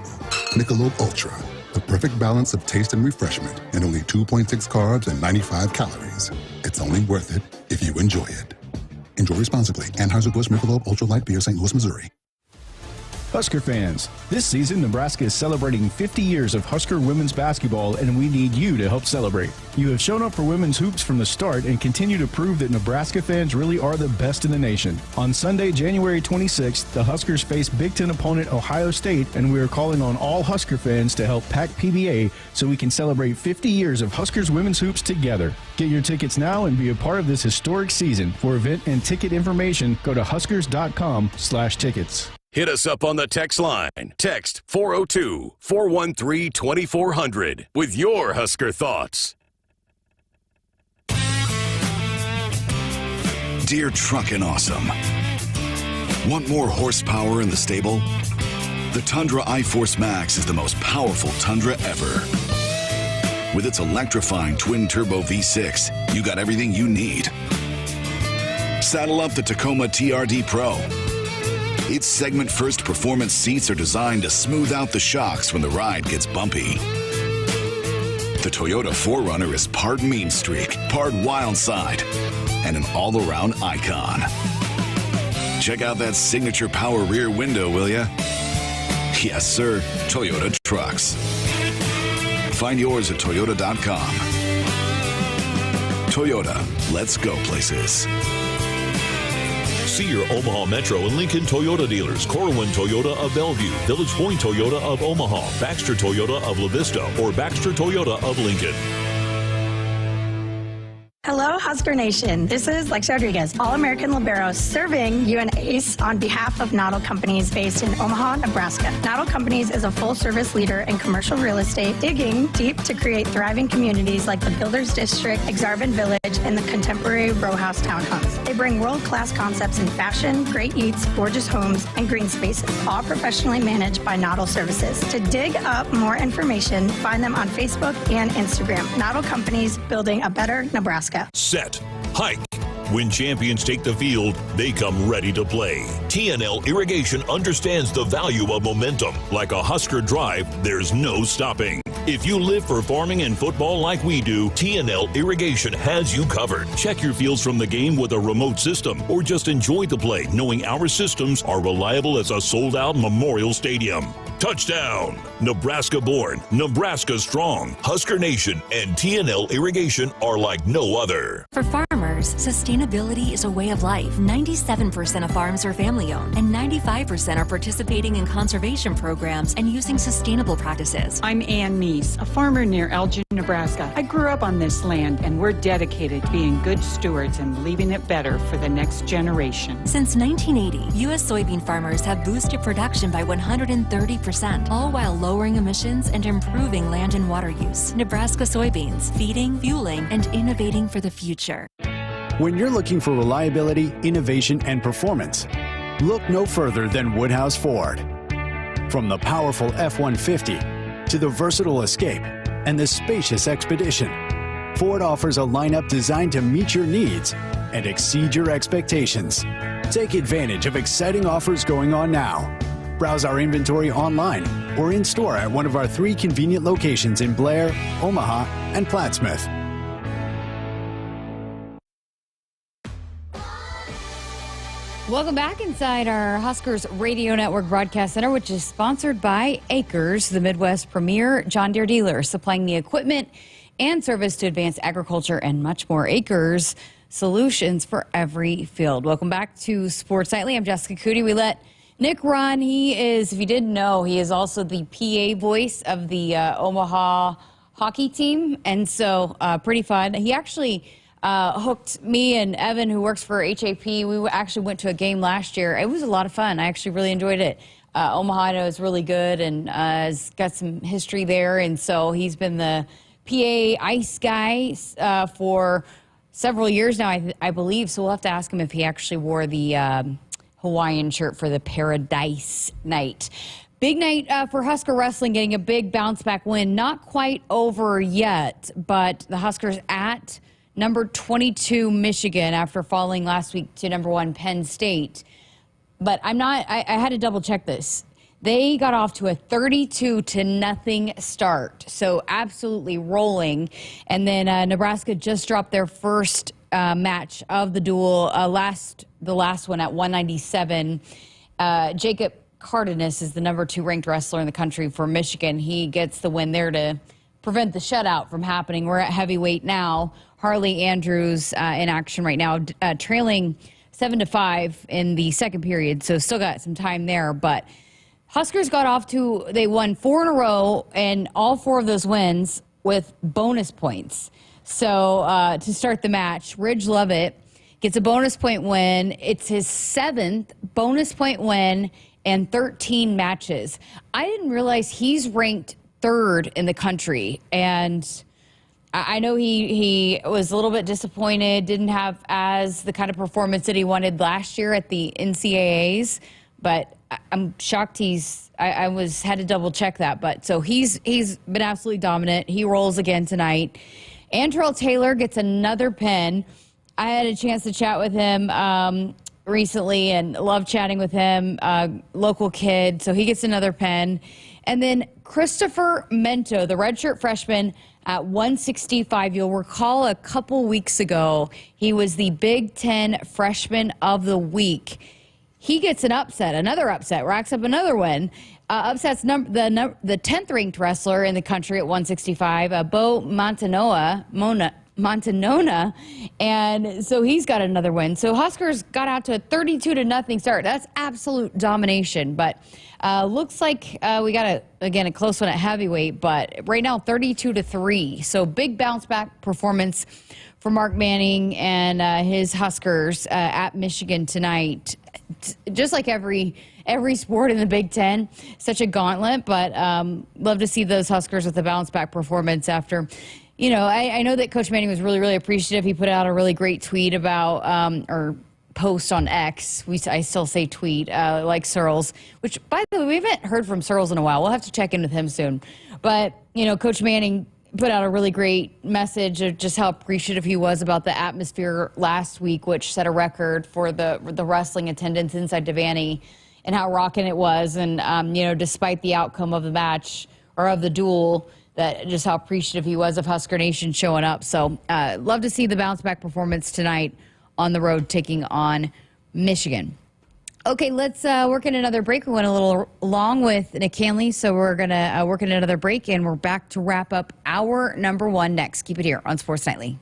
Michelob Ultra, the perfect balance of taste and refreshment, and only 2.6 carbs and 95 calories. It's only worth it if you enjoy it. Enjoy responsibly. Anheuser-Busch Michelob Ultra Light Beer, St. Louis, Missouri. Husker fans, this season Nebraska is celebrating 50 years of Husker women's basketball, and we need you to help celebrate. You have shown up for women's hoops from the start and continue to prove that Nebraska fans really are the best in the nation. On Sunday, January 26th, the Huskers face Big Ten opponent Ohio State, and we are calling on all Husker fans to help pack PBA so we can celebrate 50 years of Huskers women's hoops together. Get your tickets now and be a part of this historic season. For event and ticket information, go to huskers.com/tickets. Hit us up on the text line. Text 402-413-2400 with your Husker thoughts. Dear Truckin' Awesome. Want more horsepower in the stable? The Tundra iForce Max is the most powerful Tundra ever. With its electrifying twin-turbo V6, you got everything you need. Saddle up the Tacoma TRD Pro. Its segment-first performance seats are designed to smooth out the shocks when the ride gets bumpy. The Toyota 4Runner is part mean streak, part wild side, and an all-around icon. Check out that signature power rear window, will ya? Yes, sir. Toyota trucks. Find yours at toyota.com. Toyota, let's go places. See your Omaha Metro and Lincoln Toyota dealers. Corwin Toyota of Bellevue, Village Point Toyota of Omaha, Baxter Toyota of La Vista, or Baxter Toyota of Lincoln. Hello, Husker Nation. This is Lexi Rodriguez, All-American Libero, serving you an ace on behalf of Noddle Companies based in Omaha, Nebraska. Noddle Companies is a full-service leader in commercial real estate, digging deep to create thriving communities like the Builders District, Exarban Village, and the contemporary row house townhomes. They bring world-class concepts in fashion, great eats, gorgeous homes, and green spaces, all professionally managed by Noddle Services. To dig up more information, find them on Facebook and Instagram. Noddle Companies, building a better Nebraska. Set, hike. When champions take the field, they come ready to play. TNL Irrigation understands the value of momentum. Like a Husker drive, there's no stopping. If you live for farming and football like we do, TNL Irrigation has you covered. Check your fields from the game with a remote system, or just enjoy the play knowing our systems are reliable as a sold-out Memorial Stadium. Touchdown! Nebraska born, Nebraska strong. Husker Nation and TNL Irrigation are like no other. For farmers, sustainability is a way of life. 97% of farms are family-owned, and 95% are participating in conservation programs and using sustainable practices. I'm Ann Meese, a farmer near Elgin, Nebraska. I grew up on this land, and we're dedicated to being good stewards and leaving it better for the next generation. Since 1980, U.S. soybean farmers have boosted production by 130%, all while lowering emissions and improving land and water use. Nebraska soybeans, feeding, fueling, and innovating for the future. When you're looking for reliability, innovation, and performance, look no further than Woodhouse Ford. From the powerful F-150 to the versatile Escape and the spacious Expedition, Ford offers a lineup designed to meet your needs and exceed your expectations. Take advantage of exciting offers going on now. Browse our inventory online or in-store at one of our 3 convenient locations in Blair, Omaha, and Plattsmouth. Welcome back inside our Huskers Radio Network Broadcast Center, which is sponsored by Akrs, the Midwest premier John Deere dealer, supplying the equipment and service to advance agriculture and much more. Akrs, solutions for every field. Welcome back to Sports Nightly. I'm Jessica Coody. We let Nick run. He is, if you didn't know, he is also the PA voice of the Omaha hockey team, and so pretty fun. He actually hooked me and Evan, who works for HAP. We actually went to a game last year. It was a lot of fun. I actually really enjoyed it. Omaha, I know, is really good and has got some history there, and so he's been the PA ice guy for several years now, I believe. So we'll have to ask him if he actually wore the Hawaiian shirt for the Paradise night. Big night for Husker wrestling, getting a big bounce-back win. Not quite over yet, but the Huskers at number 22 Michigan after falling last week to number 1 Penn State. But I had to double-check this. They got off to a 32-0 start, so absolutely rolling. And then Nebraska just dropped their first match of the duel, the last one at 197. Jacob Cardenas is the number 2 ranked wrestler in the country for Michigan. He gets the win there to prevent the shutout from happening. We're at heavyweight now. Harley Andrews in action right now, trailing 7-5 in the second period, so still got some time there. But Huskers they won 4 in a row, and all 4 of those wins with bonus points. So to start the match, Ridge Lovett gets a bonus point win. It's his 7th bonus point win in 13 matches. I didn't realize he's ranked 3rd in the country, and I know he was a little bit disappointed, didn't have as the kind of performance that he wanted last year at the NCAAs, but I'm shocked I had to double check that. But so he's been absolutely dominant. He rolls again tonight. Antrell Taylor gets another pin. I had a chance to chat with him recently and love chatting with him, local kid, so he gets another pen. And then Christopher Mento, the redshirt freshman at 165. You'll recall a couple weeks ago, he was the Big Ten Freshman of the Week. He gets an upset, another upset, racks up another win. Upsets the 10th ranked wrestler in the country at 165, Bo Montanona, and so he's got another win. So Huskers got out to a 32-0 start. That's absolute domination, but looks like we got a close one at heavyweight, but right now 32-3. So big bounce back performance for Mark Manning and his Huskers at Michigan tonight. Just like every sport in the Big Ten, such a gauntlet, but love to see those Huskers with a bounce back performance after. You know, I know that Coach Manning was really, really appreciative. He put out a really great tweet about, or post on X. I still say tweet, like Searles, which, by the way, we haven't heard from Searles in a while. We'll have to check in with him soon. But, you know, Coach Manning put out a really great message of just how appreciative he was about the atmosphere last week, which set a record for the wrestling attendance inside Devaney, and how rocking it was. And, you know, despite the outcome of the match or of the duel, that just how appreciative he was of Husker Nation showing up. So love to see the bounce back performance tonight on the road taking on Michigan. Okay, let's work in another break. We went a little long with Nick Hanley, so we're going to work in another break, and we're back to wrap up hour number one next. Keep it here on Sports Nightly.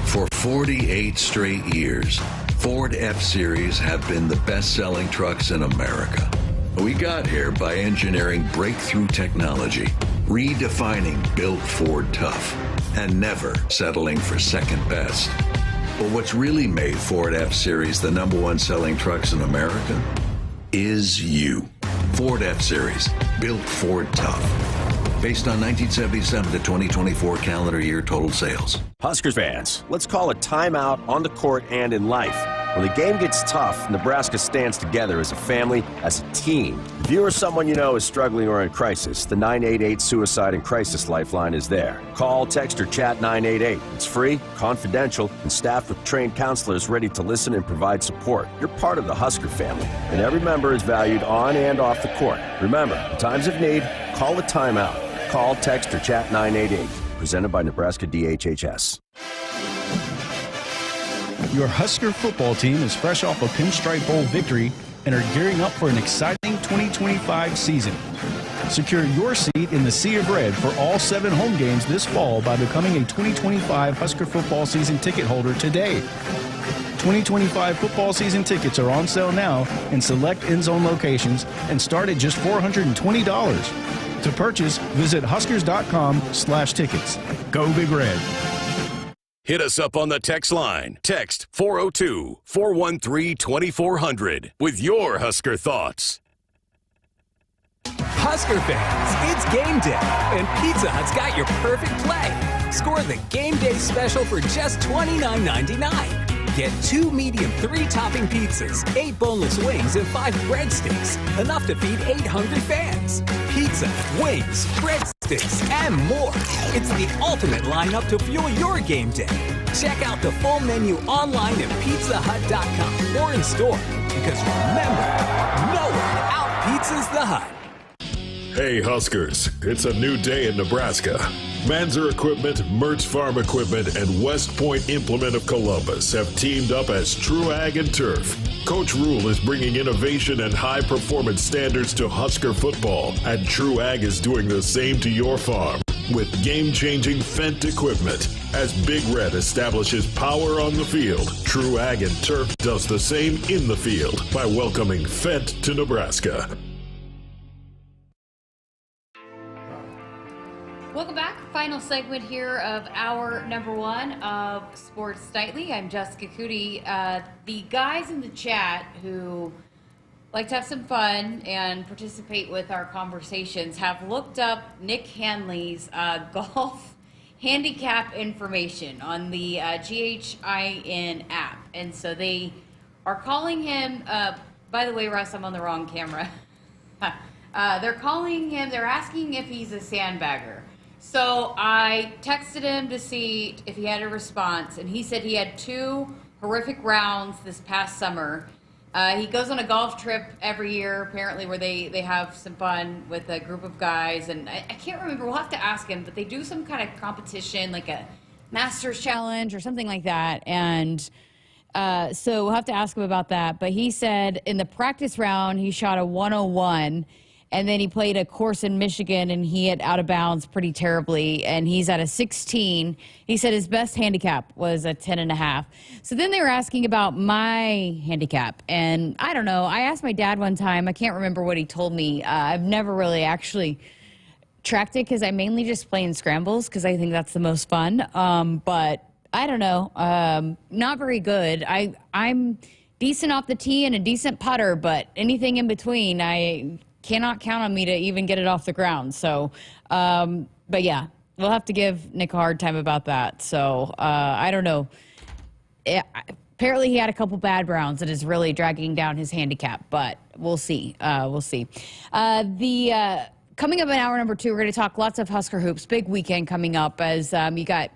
For 48 straight years, Ford F-Series have been the best-selling trucks in America. We got here by engineering breakthrough technology, redefining Built Ford Tough, and never settling for second best. But what's really made Ford F-Series the #1 selling trucks in America is you. Ford F-Series, Built Ford Tough. Based on 1977 to 2024 calendar year total sales. Huskers fans, let's call a timeout on the court and in life. When the game gets tough, Nebraska stands together as a family, as a team. If you or someone you know is struggling or in crisis, the 988 Suicide and Crisis Lifeline is there. Call, text, or chat 988. It's free, confidential, and staffed with trained counselors ready to listen and provide support. You're part of the Husker family, and every member is valued on and off the court. Remember, in times of need, call a timeout. Call, text, or chat 988. Presented by Nebraska DHHS. Your Husker football team is fresh off a Pinstripe Bowl victory and are gearing up for an exciting 2025 season. Secure your seat in the Sea of Red for all 7 home games this fall by becoming a 2025 Husker football season ticket holder today. 2025 football season tickets are on sale now in select end-zone locations and start at just $420. To purchase, visit huskers.com/tickets. Go Big Red. Hit us up on the text line. Text 402-413-2400 with your Husker thoughts. Husker fans, it's game day, and Pizza Hut's got your perfect play. Score the game day special for just $29.99. Get 2 medium 3-topping pizzas, 8 boneless wings, and 5 breadsticks. Enough to feed 8 hungry fans. Pizza, wings, breadsticks, and more. It's the ultimate lineup to fuel your game day. Check out the full menu online at pizzahut.com or in store. Because remember, no one out-pizzas the Hut. Hey Huskers, it's a new day in Nebraska. Manzer Equipment, Mertz Farm Equipment, and West Point Implement of Columbus have teamed up as True Ag and Turf. Coach Rule is bringing innovation and high-performance standards to Husker football, and True Ag is doing the same to your farm with game-changing Fendt equipment. As Big Red establishes power on the field, True Ag and Turf does the same in the field by welcoming Fendt to Nebraska. Welcome back. Final segment here of hour number one of Sports Nightly. I'm Jessica Coody. The guys in the chat who like to have some fun and participate with our conversations have looked up Nick Hanley's golf handicap information on the GHIN app. And so they are calling him, by the way, Russ, I'm on the wrong camera. They're calling him, they're asking if he's a sandbagger. So I texted him to see if he had a response, and he said he had 2 horrific rounds this past summer. He goes on a golf trip every year, apparently, where they have some fun with a group of guys. And I can't remember. We'll have to ask him. But they do some kind of competition, like a Masters Challenge or something like that. And so we'll have to ask him about that. But he said in the practice round, he shot a 101. And then he played a course in Michigan, and he hit out of bounds pretty terribly, and he's at a 16. He said his best handicap was a 10.5. So then they were asking about my handicap, and I don't know. I asked my dad one time. I can't remember what he told me. I've never really actually tracked it because I mainly just play in scrambles because I think that's the most fun. But I don't know. Not very good. I'm decent off the tee and a decent putter, but anything in between, I cannot count on me to even get it off the ground. So, but yeah, we'll have to give Nick a hard time about that. So, I don't know. Apparently he had a couple bad rounds that is really dragging down his handicap, but we'll see. We'll see. Coming up in hour number 2, we're going to talk lots of Husker hoops. Big weekend coming up as you got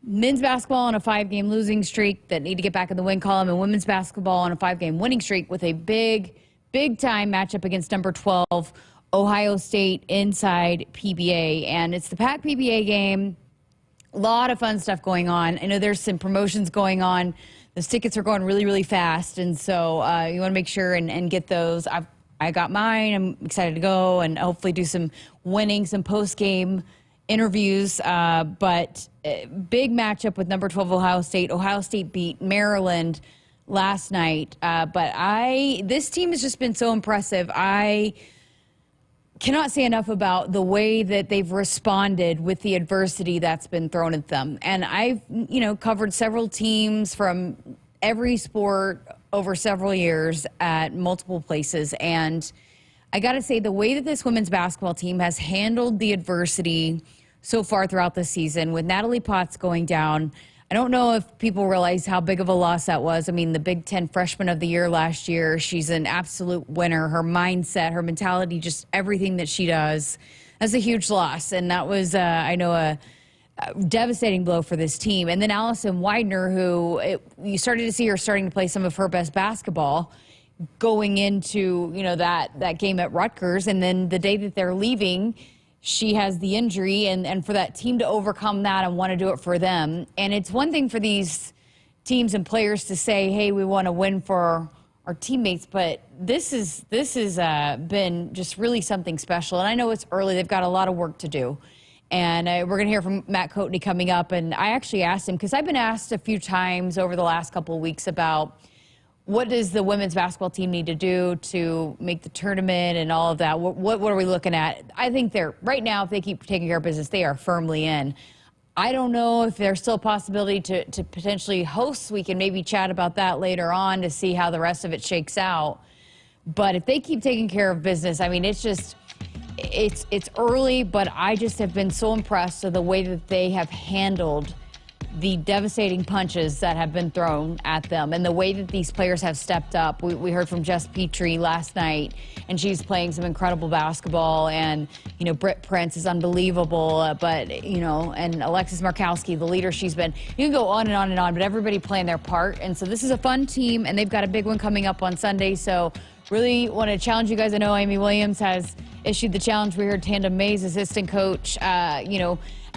men's basketball on a 5-game losing streak that need to get back in the win column, and women's basketball on a 5-game winning streak with a big-time matchup against number 12, Ohio State, inside PBA. And it's the Pac PBA game. A lot of fun stuff going on. I know there's some promotions going on. Those tickets are going really, really fast. And so you want to make sure and get those. I got mine. I'm excited to go and hopefully do some post-game interviews. But big matchup with number 12, Ohio State. Ohio State beat Maryland last night, but this team has just been so impressive. I cannot say enough about the way that they've responded with the adversity that's been thrown at them. And I've, covered several teams from every sport over several years at multiple places. And I got to say, the way that this women's basketball team has handled the adversity so far throughout the season, with Natalie Potts going down, I don't know if people realize how big of a loss that was. I mean, the Big Ten Freshman of the Year last year, she's an absolute winner. Her mindset, her mentality, just everything that she does, that's a huge loss. And that was, I know, a devastating blow for this team. And then Allison Widener, you started to see her starting to play some of her best basketball going into, that game at Rutgers. And then the day that they're leaving, she has the injury, and for that team to overcome that and want to do it for them. And it's one thing for these teams and players to say, hey, we want to win for our teammates, but this has been just really something special. And I know it's early. They've got a lot of work to do. And we're going to hear from Matt Coatney coming up. And I actually asked him, because I've been asked a few times over the last couple of weeks about what does the women's basketball team need to do to make the tournament and all of that? What are we looking at? I think right now, if they keep taking care of business, they are firmly in. I don't know if there's still a possibility to potentially host. We can maybe chat about that later on to see how the rest of it shakes out. But if they keep taking care of business, I mean, it's early, but I just have been so impressed with the way that they have handled the devastating punches that have been thrown at them and the way that these players have stepped up. We heard from Jess Petrie last night, and she's playing some incredible basketball. And, Britt Prince is unbelievable. And Alexis Markowski, the leader she's been. You can go on and on and on, but everybody playing their part. And so this is a fun team, and they've got a big one coming up on Sunday. So really want to challenge you guys. I know Amy Williams has issued the challenge. We heard Tandem Mays, assistant coach,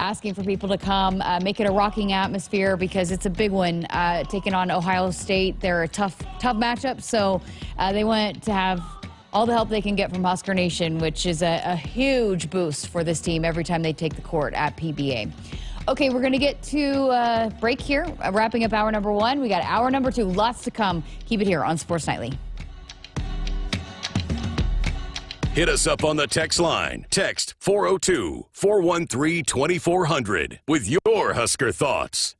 asking for people to come, make it a rocking atmosphere because it's a big one, taking on Ohio State. They're a tough matchup, so they want to have all the help they can get from Husker Nation, which is a huge boost for this team every time they take the court at PBA. Okay, we're going to get to break here, wrapping up hour number 1. We got hour number 2, lots to come. Keep it here on Sports Nightly. Hit us up on the text line. Text 402-413-2400 with your Husker thoughts.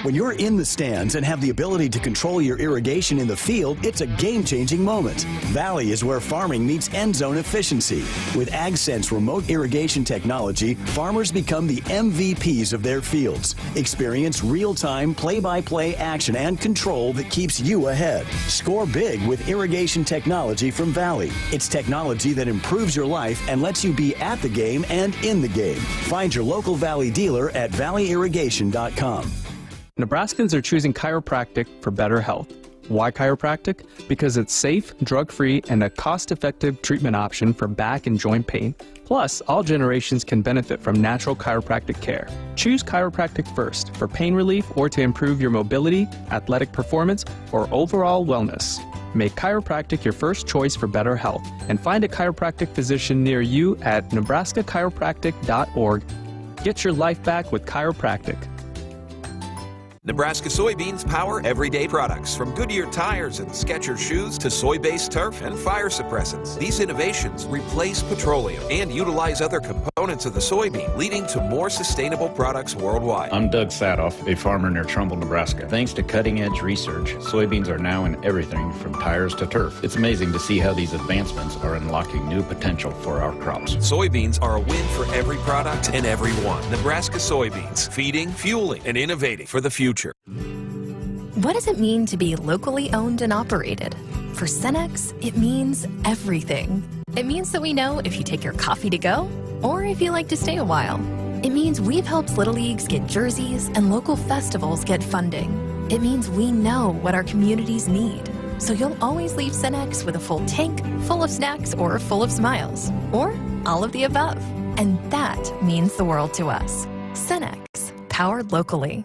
When you're in the stands and have the ability to control your irrigation in the field, it's a game-changing moment. Valley is where farming meets end zone efficiency. With AgSense remote irrigation technology, farmers become the MVPs of their fields. Experience real-time, play-by-play action and control that keeps you ahead. Score big with irrigation technology from Valley. It's technology that improves your life and lets you be at the game and in the game. Find your local Valley dealer at valleyirrigation.com. Nebraskans are choosing chiropractic for better health. Why chiropractic? Because it's safe, drug-free, and a cost-effective treatment option for back and joint pain. Plus, all generations can benefit from natural chiropractic care. Choose chiropractic first for pain relief or to improve your mobility, athletic performance, or overall wellness. Make chiropractic your first choice for better health and find a chiropractic physician near you at nebraska-chiropractic.org. Get your life back with chiropractic. Nebraska soybeans power everyday products, from Goodyear tires and Skechers shoes to soy-based turf and fire suppressants. These innovations replace petroleum and utilize other components of the soybean, leading to more sustainable products worldwide. I'm Doug Sadoff, a farmer near Trumbull, Nebraska. Thanks to cutting-edge research, soybeans are now in everything from tires to turf. It's amazing to see how these advancements are unlocking new potential for our crops. Soybeans are a win for every product and everyone. Nebraska soybeans, feeding, fueling, and innovating for the future. What does it mean to be locally owned and operated? For Cenex, it means everything. It means that we know if you take your coffee to go or if you like to stay a while. It means we've helped Little Leagues get jerseys and local festivals get funding. It means we know what our communities need. So you'll always leave Cenex with a full tank, full of snacks, or full of smiles. Or all of the above. And that means the world to us. Cenex, powered locally.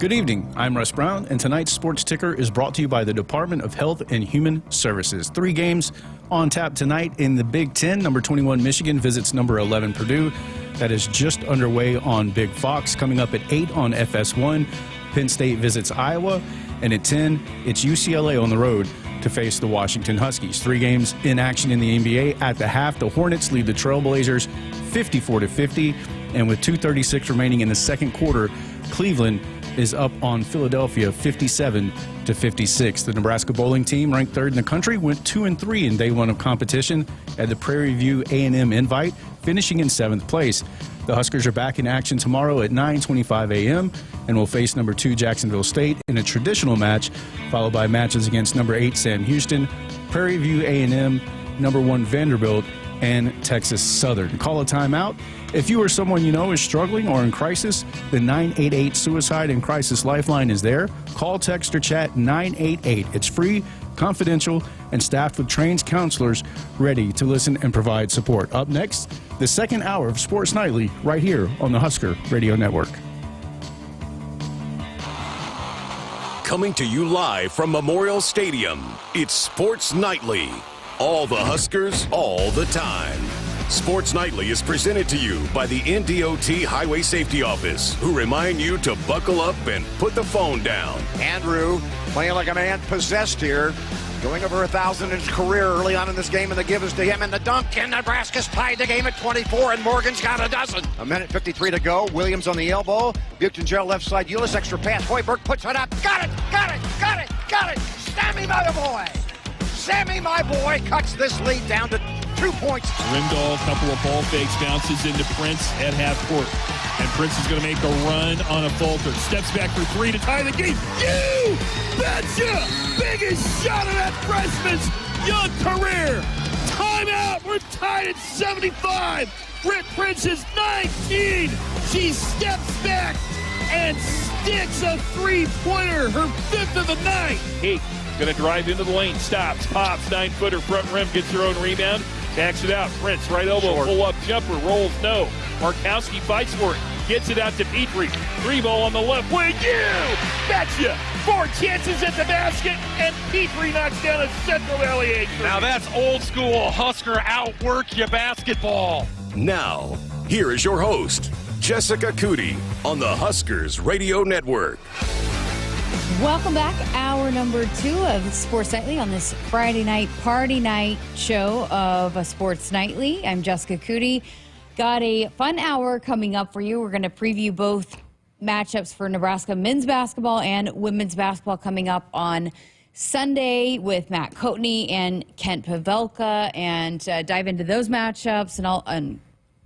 Good evening. I'm Russ Brown, and tonight's Sports Ticker is brought to you by the Department of Health and Human Services. 3 games on tap tonight in the Big Ten. Number 21 Michigan visits number 11 Purdue. That is just underway on Big Fox. Coming up at 8 on FS1, Penn State visits Iowa. And at 10, it's UCLA on the road to face the Washington Huskies. 3 games in action in the NBA. At the half, the Hornets lead the Trailblazers 54-50. And with 2:36 remaining in the second quarter, Cleveland is up on Philadelphia 57-56. The Nebraska bowling team, ranked 3rd in the country, went 2-3 in day 1 of competition at the Prairie View A&M Invite, finishing in 7th place. The Huskers are back in action tomorrow at 9:25 a.m. and will face number 2 Jacksonville State in a traditional match, followed by matches against number 8 Sam Houston, Prairie View A&M, number 1 Vanderbilt, and Texas Southern. Call a timeout. If you or someone you know is struggling or in crisis, the 988 Suicide and Crisis Lifeline is there. Call, text, or chat 988. It's free, confidential, and staffed with trained counselors ready to listen and provide support. Up next, the second hour of Sports Nightly right here on the Husker Radio Network. Coming to you live from Memorial Stadium, it's Sports Nightly. All the Huskers, all the time. Sports Nightly is presented to you by the NDOT Highway Safety Office, who remind you to buckle up and put the phone down. Andrew playing like a man possessed here, going over 1,000 in his career early on in this game, and the give is to him, and the dunk, and Nebraska's tied the game at 24, and Morgan's got a dozen. 1:53 to go. Williams on the elbow. Buchton-Gel left side. Eulis extra pass. Hoiberg puts it up. Got it! Sammy, my boy! Sammy, my boy, cuts this lead down to 2 points. Rimdahl, a couple of ball fakes, bounces into Prince at half court. And Prince is going to make a run on a falter. Steps back for 3 to tie the game. You betcha! Biggest shot of that freshman's young career. Timeout. We're tied at 75. Britt Prince is 19. She steps back and sticks a 3-pointer, her 5th of the night. Hey, going to drive into the lane, stops, pops, 9-footer, front rim, gets her own rebound, backs it out. Prince, right elbow, pull-up jumper, rolls, no. Markowski fights for it, gets it out to Petrie. 3-ball on the left wing, you betcha! 4 chances at the basket, and Petrie knocks down a Central Valley 8. Now that's old school Husker outwork you basketball. Now, here is your host, Jessica Coody, on the Huskers Radio Network. Welcome back. Hour number 2 of Sports Nightly on this Friday night party night show of Sports Nightly. I'm Jessica Coody. Got a fun hour coming up for you. We're going to preview both matchups for Nebraska men's basketball and women's basketball coming up on Sunday with Matt Coatney and Kent Pavelka, and dive into those matchups and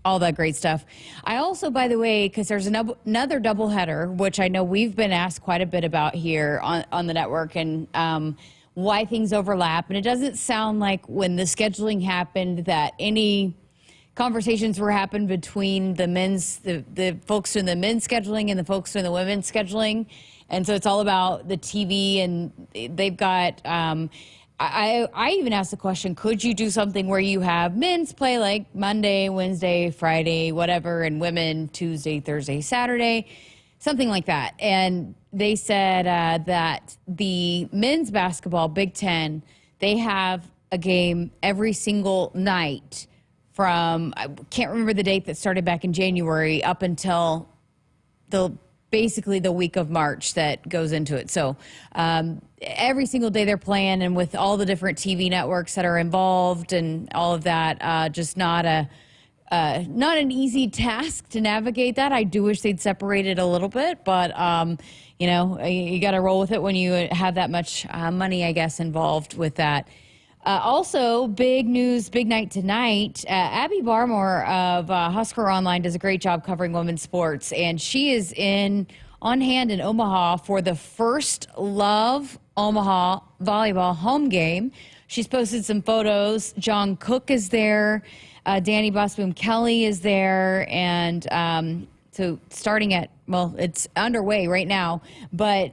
all that great stuff. I also, by the way, because there's another doubleheader, which I know we've been asked quite a bit about here on the network, and why things overlap. And it doesn't sound like when the scheduling happened that any conversations were happening between the folks doing the men's scheduling and the folks doing the women's scheduling. And so it's all about the TV, and they've got I even asked the question, could you do something where you have men's play like Monday, Wednesday, Friday, whatever, and women Tuesday, Thursday, Saturday, something like that. And they said that the men's basketball, Big Ten, they have a game every single night from, I can't remember the date that started back in January, up until basically the week of March that goes into it. So every single day they're playing, and with all the different TV networks that are involved and all of that, just not an easy task to navigate that. I do wish they'd separate it a little bit, but you know, you got to roll with it when you have that much money, I guess, involved with that. Also, big news, big night tonight. Abby Barmore of Husker Online does a great job covering women's sports, and she is on hand in Omaha for the First Love Omaha volleyball home game. She's posted some photos. John Cook is there. Danny Bosboom Kelly is there, and so starting at, well, it's underway right now, but,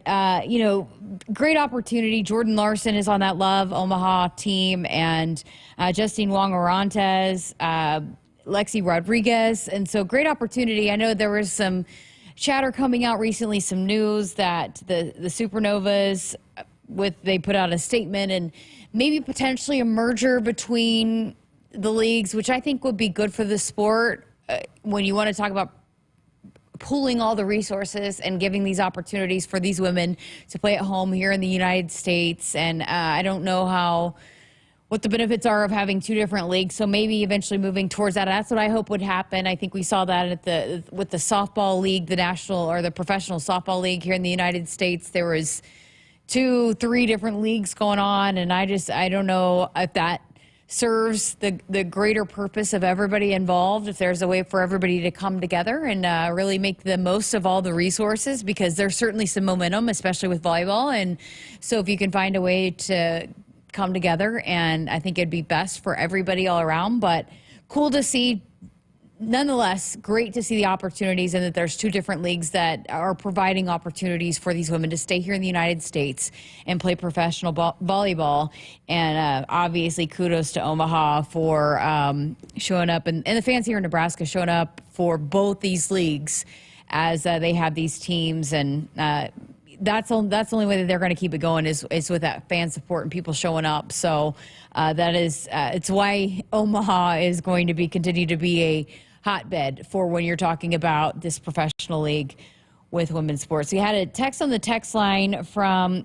you know, great opportunity. Jordan Larson is on that Love Omaha team, and Justine Wong-Orantes, Lexi Rodriguez, and so great opportunity. I know there was some chatter coming out recently, some news that the Supernovas, they put out a statement and maybe potentially a merger between the leagues, which I think would be good for the sport when you want to talk about pooling all the resources and giving these opportunities for these women to play at home here in the United States. And I don't know what the benefits are of having two different leagues. So maybe eventually moving towards that. That's what I hope would happen. I think we saw that with the softball league, the national or the professional softball league here in the United States. There was 2-3 different leagues going on. And I don't know if that serves the greater purpose of everybody involved, if there's a way for everybody to come together and really make the most of all the resources, because there's certainly some momentum, especially with volleyball. And so if you can find a way to come together, and I think it'd be best for everybody all around. But cool to see, nonetheless, great to see the opportunities, and that there's two different leagues that are providing opportunities for these women to stay here in the United States and play professional volleyball. And obviously kudos to Omaha for showing up, and the fans here in Nebraska showing up for both these leagues as they have these teams. And that's the only way that they're going to keep it going is with that fan support and people showing up. So that is it's why Omaha is going to continue to be a hotbed for when you're talking about this professional league with women's sports. We had a text on the text line from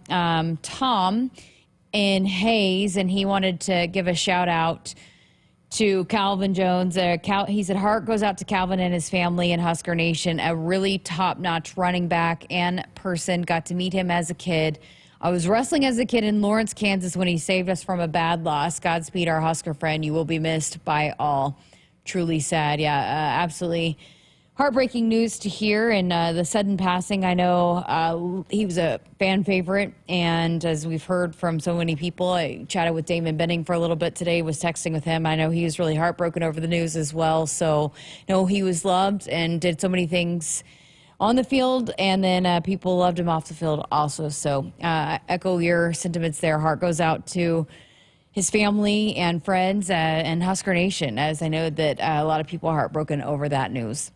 Tom in Hayes, and he wanted to give a shout out to Calvin Jones. He said, heart goes out to Calvin and his family and Husker Nation, a really top-notch running back and person. Got to meet him as a kid. I was wrestling as a kid in Lawrence, Kansas when he saved us from a bad loss. Godspeed, our Husker friend. You will be missed by all. Truly sad. Yeah, absolutely heartbreaking news to hear. And the sudden passing, I know he was a fan favorite. And as we've heard from so many people, I chatted with Damon Benning for a little bit today, was texting with him. I know he was really heartbroken over the news as well. So, he was loved and did so many things on the field, and then people loved him off the field also. So echo your sentiments there. Heart goes out to his family and friends and Husker Nation, as I know that a lot of people are heartbroken over that news.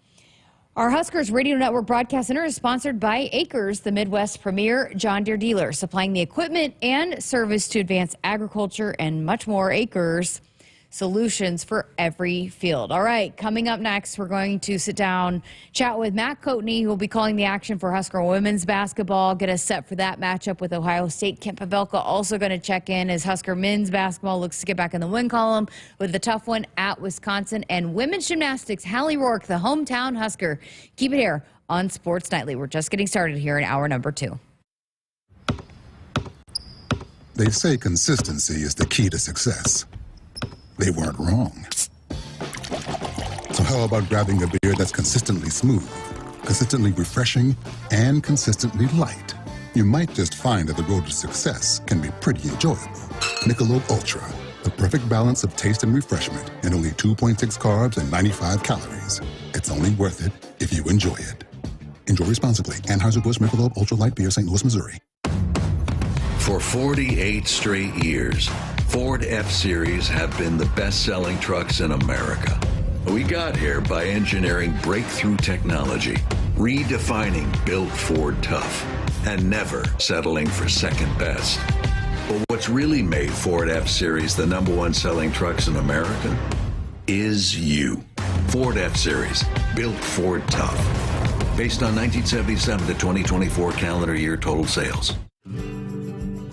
Our Huskers Radio Network Broadcast Center is sponsored by Akrs, the Midwest's premier John Deere dealer, supplying the equipment and service to advance agriculture and much more. Akrs, solutions for every field. All right, coming up next, we're going to sit down, chat with Matt Coatney, who will be calling the action for Husker women's basketball, get us set for that matchup with Ohio State. Kent Pavelka also going to check in as Husker men's basketball looks to get back in the win column with the tough one at Wisconsin. And women's gymnastics, Halle Rourke, the hometown Husker. Keep it here on Sports Nightly. We're just getting started here in hour number 2. They say consistency is the key to success. They weren't wrong. So how about grabbing a beer that's consistently smooth, consistently refreshing, and consistently light? You might just find that the road to success can be pretty enjoyable. Michelob Ultra, the perfect balance of taste and refreshment, and only 2.6 carbs and 95 calories. It's only worth it if you enjoy it. Enjoy responsibly. Anheuser-Busch Michelob Ultra Light Beer, St. Louis, Missouri. For 48 straight years, Ford F-Series have been the best-selling trucks in America. We got here by engineering breakthrough technology, redefining Built Ford Tough, and never settling for second best. But what's really made Ford F-Series the #1 selling trucks in America is you. Ford F-Series, Built Ford Tough. Based on 1977 to 2024 calendar year total sales.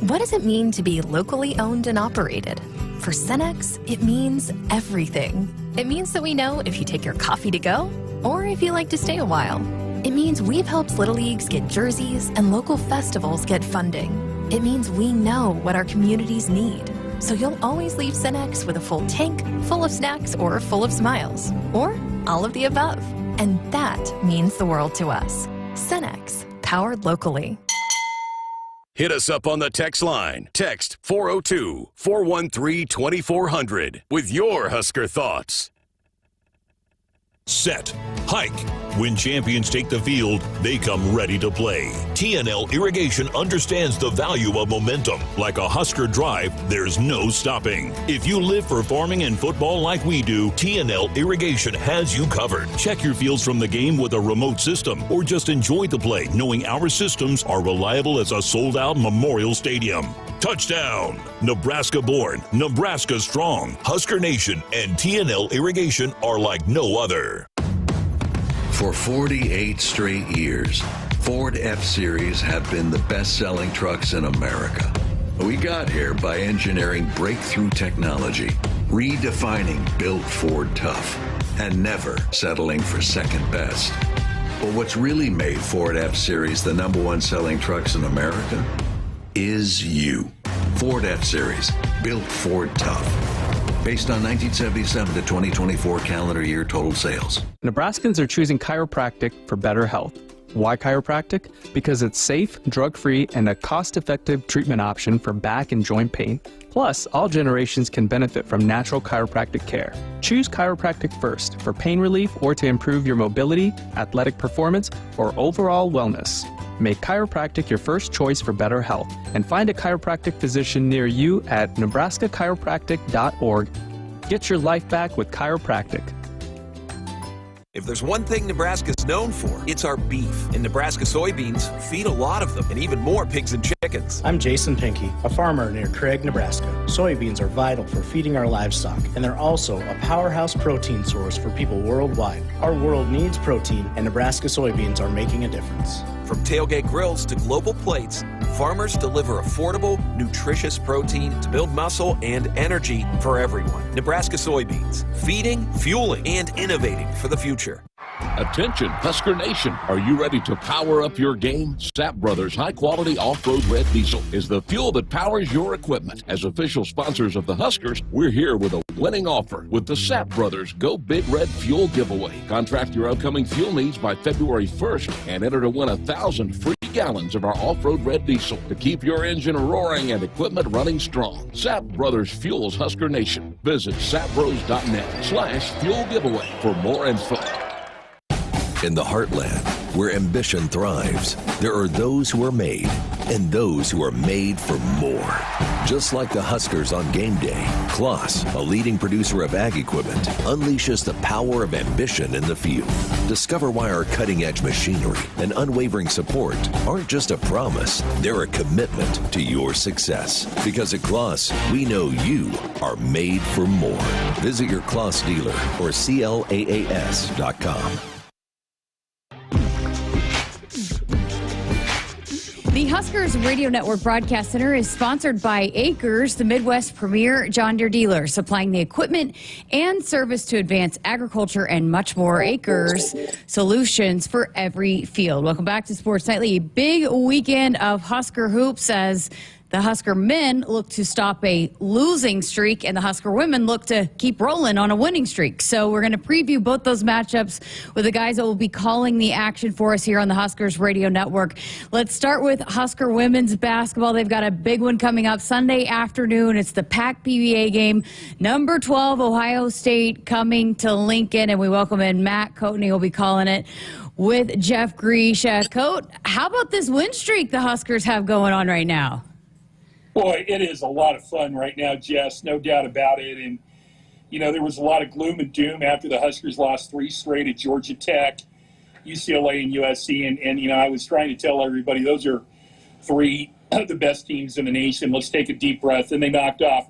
What does it mean to be locally owned and operated? For Cenex, it means everything. It means that we know if you take your coffee to go or if you like to stay a while. It means we've helped Little Leagues get jerseys and local festivals get funding. It means we know what our communities need. So you'll always leave Cenex with a full tank, full of snacks, or full of smiles. Or all of the above. And that means the world to us. Cenex, powered locally. Hit us up on the text line. Text 402-413-2400 with your Husker thoughts. set, hike. When champions take the field, they come ready to play. TNL Irrigation understands the value of momentum. Like a Husker drive, there's no stopping. If you live for farming and football like we do, TNL Irrigation has you covered. Check your fields from the game with a remote system, or just enjoy the play knowing our systems are reliable as a sold-out Memorial Stadium. Touchdown! Nebraska born, Nebraska strong. Husker Nation and TNL Irrigation are like no other. For 48 straight years, Ford F-Series have been the best-selling trucks in America. We got here by engineering breakthrough technology, redefining built Ford tough, and never settling for second best. But what's really made Ford F-Series the #1 selling trucks in America is you. Ford F-Series, built Ford tough. Based on 1977 to 2024 calendar year total sales. Nebraskans are choosing chiropractic for better health. Why chiropractic? Because it's safe, drug-free, and a cost-effective treatment option for back and joint pain. Plus, all generations can benefit from natural chiropractic care. Choose chiropractic first for pain relief or to improve your mobility, athletic performance, or overall wellness. Make chiropractic your first choice for better health, and find a chiropractic physician near you at nebraska-chiropractic.org. Get your life back with chiropractic. If there's one thing Nebraska's known for, it's our beef. And Nebraska soybeans feed a lot of them, and even more pigs and chickens. I'm Jason Pinky, a farmer near Craig, Nebraska. Soybeans are vital for feeding our livestock, and they're also a powerhouse protein source for people worldwide. Our world needs protein, and Nebraska soybeans are making a difference. From tailgate grills to global plates, farmers deliver affordable, nutritious protein to build muscle and energy for everyone. Nebraska soybeans, feeding, fueling, and innovating for the future. Attention, Husker Nation. Are you ready to power up your game? Sap Brothers high-quality off-road red diesel is the fuel that powers your equipment. As official sponsors of the Huskers, we're here with a winning offer with the Sap Brothers Go Big Red Fuel Giveaway. Contract your upcoming fuel needs by February 1st and enter to win 1,000 free gallons of our off-road red diesel to keep your engine roaring and equipment running strong. Sap Brothers fuels Husker Nation. Visit sapbros.net/fuel giveaway for more info. In the heartland, where ambition thrives, there are those who are made and those who are made for more. Just like the Huskers on game day, Kloss, a leading producer of ag equipment, unleashes the power of ambition in the field. Discover why our cutting-edge machinery and unwavering support aren't just a promise, they're a commitment to your success. Because at Kloss, we know you are made for more. Visit your Kloss dealer or CLAAS.com. The Huskers Radio Network Broadcast Center is sponsored by Akrs, the Midwest premier John Deere dealer, supplying the equipment and service to advance agriculture and much more. Akrs, solutions for every field. Welcome back to Sports Nightly. A big weekend of Husker hoops as the Husker men look to stop a losing streak, and the Husker women look to keep rolling on a winning streak. So we're going to preview both those matchups with the guys that will be calling the action for us here on the Huskers Radio Network. Let's start with Husker women's basketball. They've got a big one coming up Sunday afternoon. It's the PAC PBA game. Number 12, Ohio State, coming to Lincoln, and we welcome in Matt Coatney will be calling it with Jeff Greash. Coat, how about this win streak the Huskers have going on right now? Boy, it is a lot of fun right now, Jess, no doubt about it. And, you know, there was a lot of gloom and doom after the Huskers lost 3 straight at Georgia Tech, UCLA, and USC. And you know, I was trying to tell everybody those are 3 of the best teams in the nation. Let's take a deep breath. And they knocked off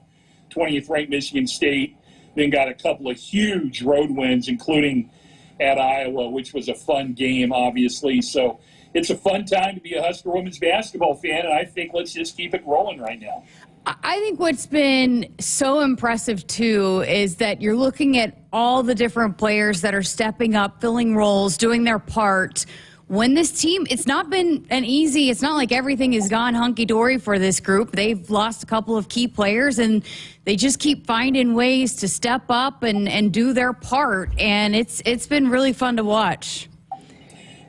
20th-ranked Michigan State, then got a couple of huge road wins, including at Iowa, which was a fun game, obviously. So it's a fun time to be a Husker women's basketball fan, and I think let's just keep it rolling right now. I think what's been so impressive, too, is that you're looking at all the different players that are stepping up, filling roles, doing their part. When this team, it's not been it's not like everything has gone hunky-dory for this group. They've lost a couple of key players, and they just keep finding ways to step up and do their part, and it's been really fun to watch.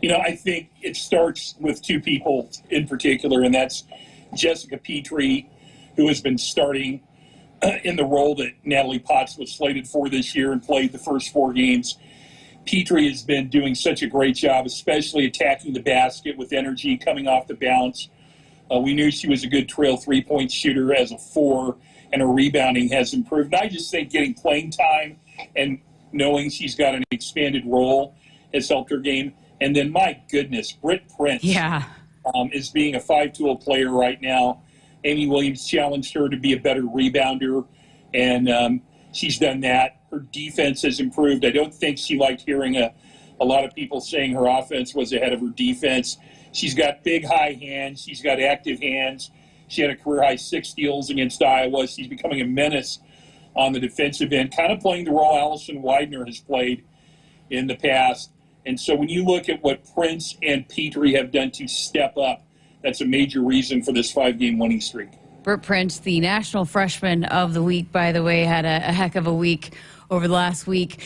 You know, I think it starts with 2 people in particular, and that's Jessica Petrie, who has been starting in the role that Natalie Potts was slated for this year and played the first 4 games. Petrie has been doing such a great job, especially attacking the basket with energy, coming off the bounce. We knew she was a good trail three-point shooter as a 4, and her rebounding has improved. And I just think getting playing time and knowing she's got an expanded role has helped her game. And then, my goodness, Britt Prince is being a 5-tool player right now. Amy Williams challenged her to be a better rebounder, and she's done that. Her defense has improved. I don't think she liked hearing a lot of people saying her offense was ahead of her defense. She's got big, high hands. She's got active hands. She had a career-high 6 steals against Iowa. She's becoming a menace on the defensive end, kind of playing the role Allison Widener has played in the past. And so when you look at what Prince and Petrie have done to step up, that's a major reason for this 5-game winning streak. Britt Prince, the National Freshman of the Week, by the way, had a heck of a week over the last week.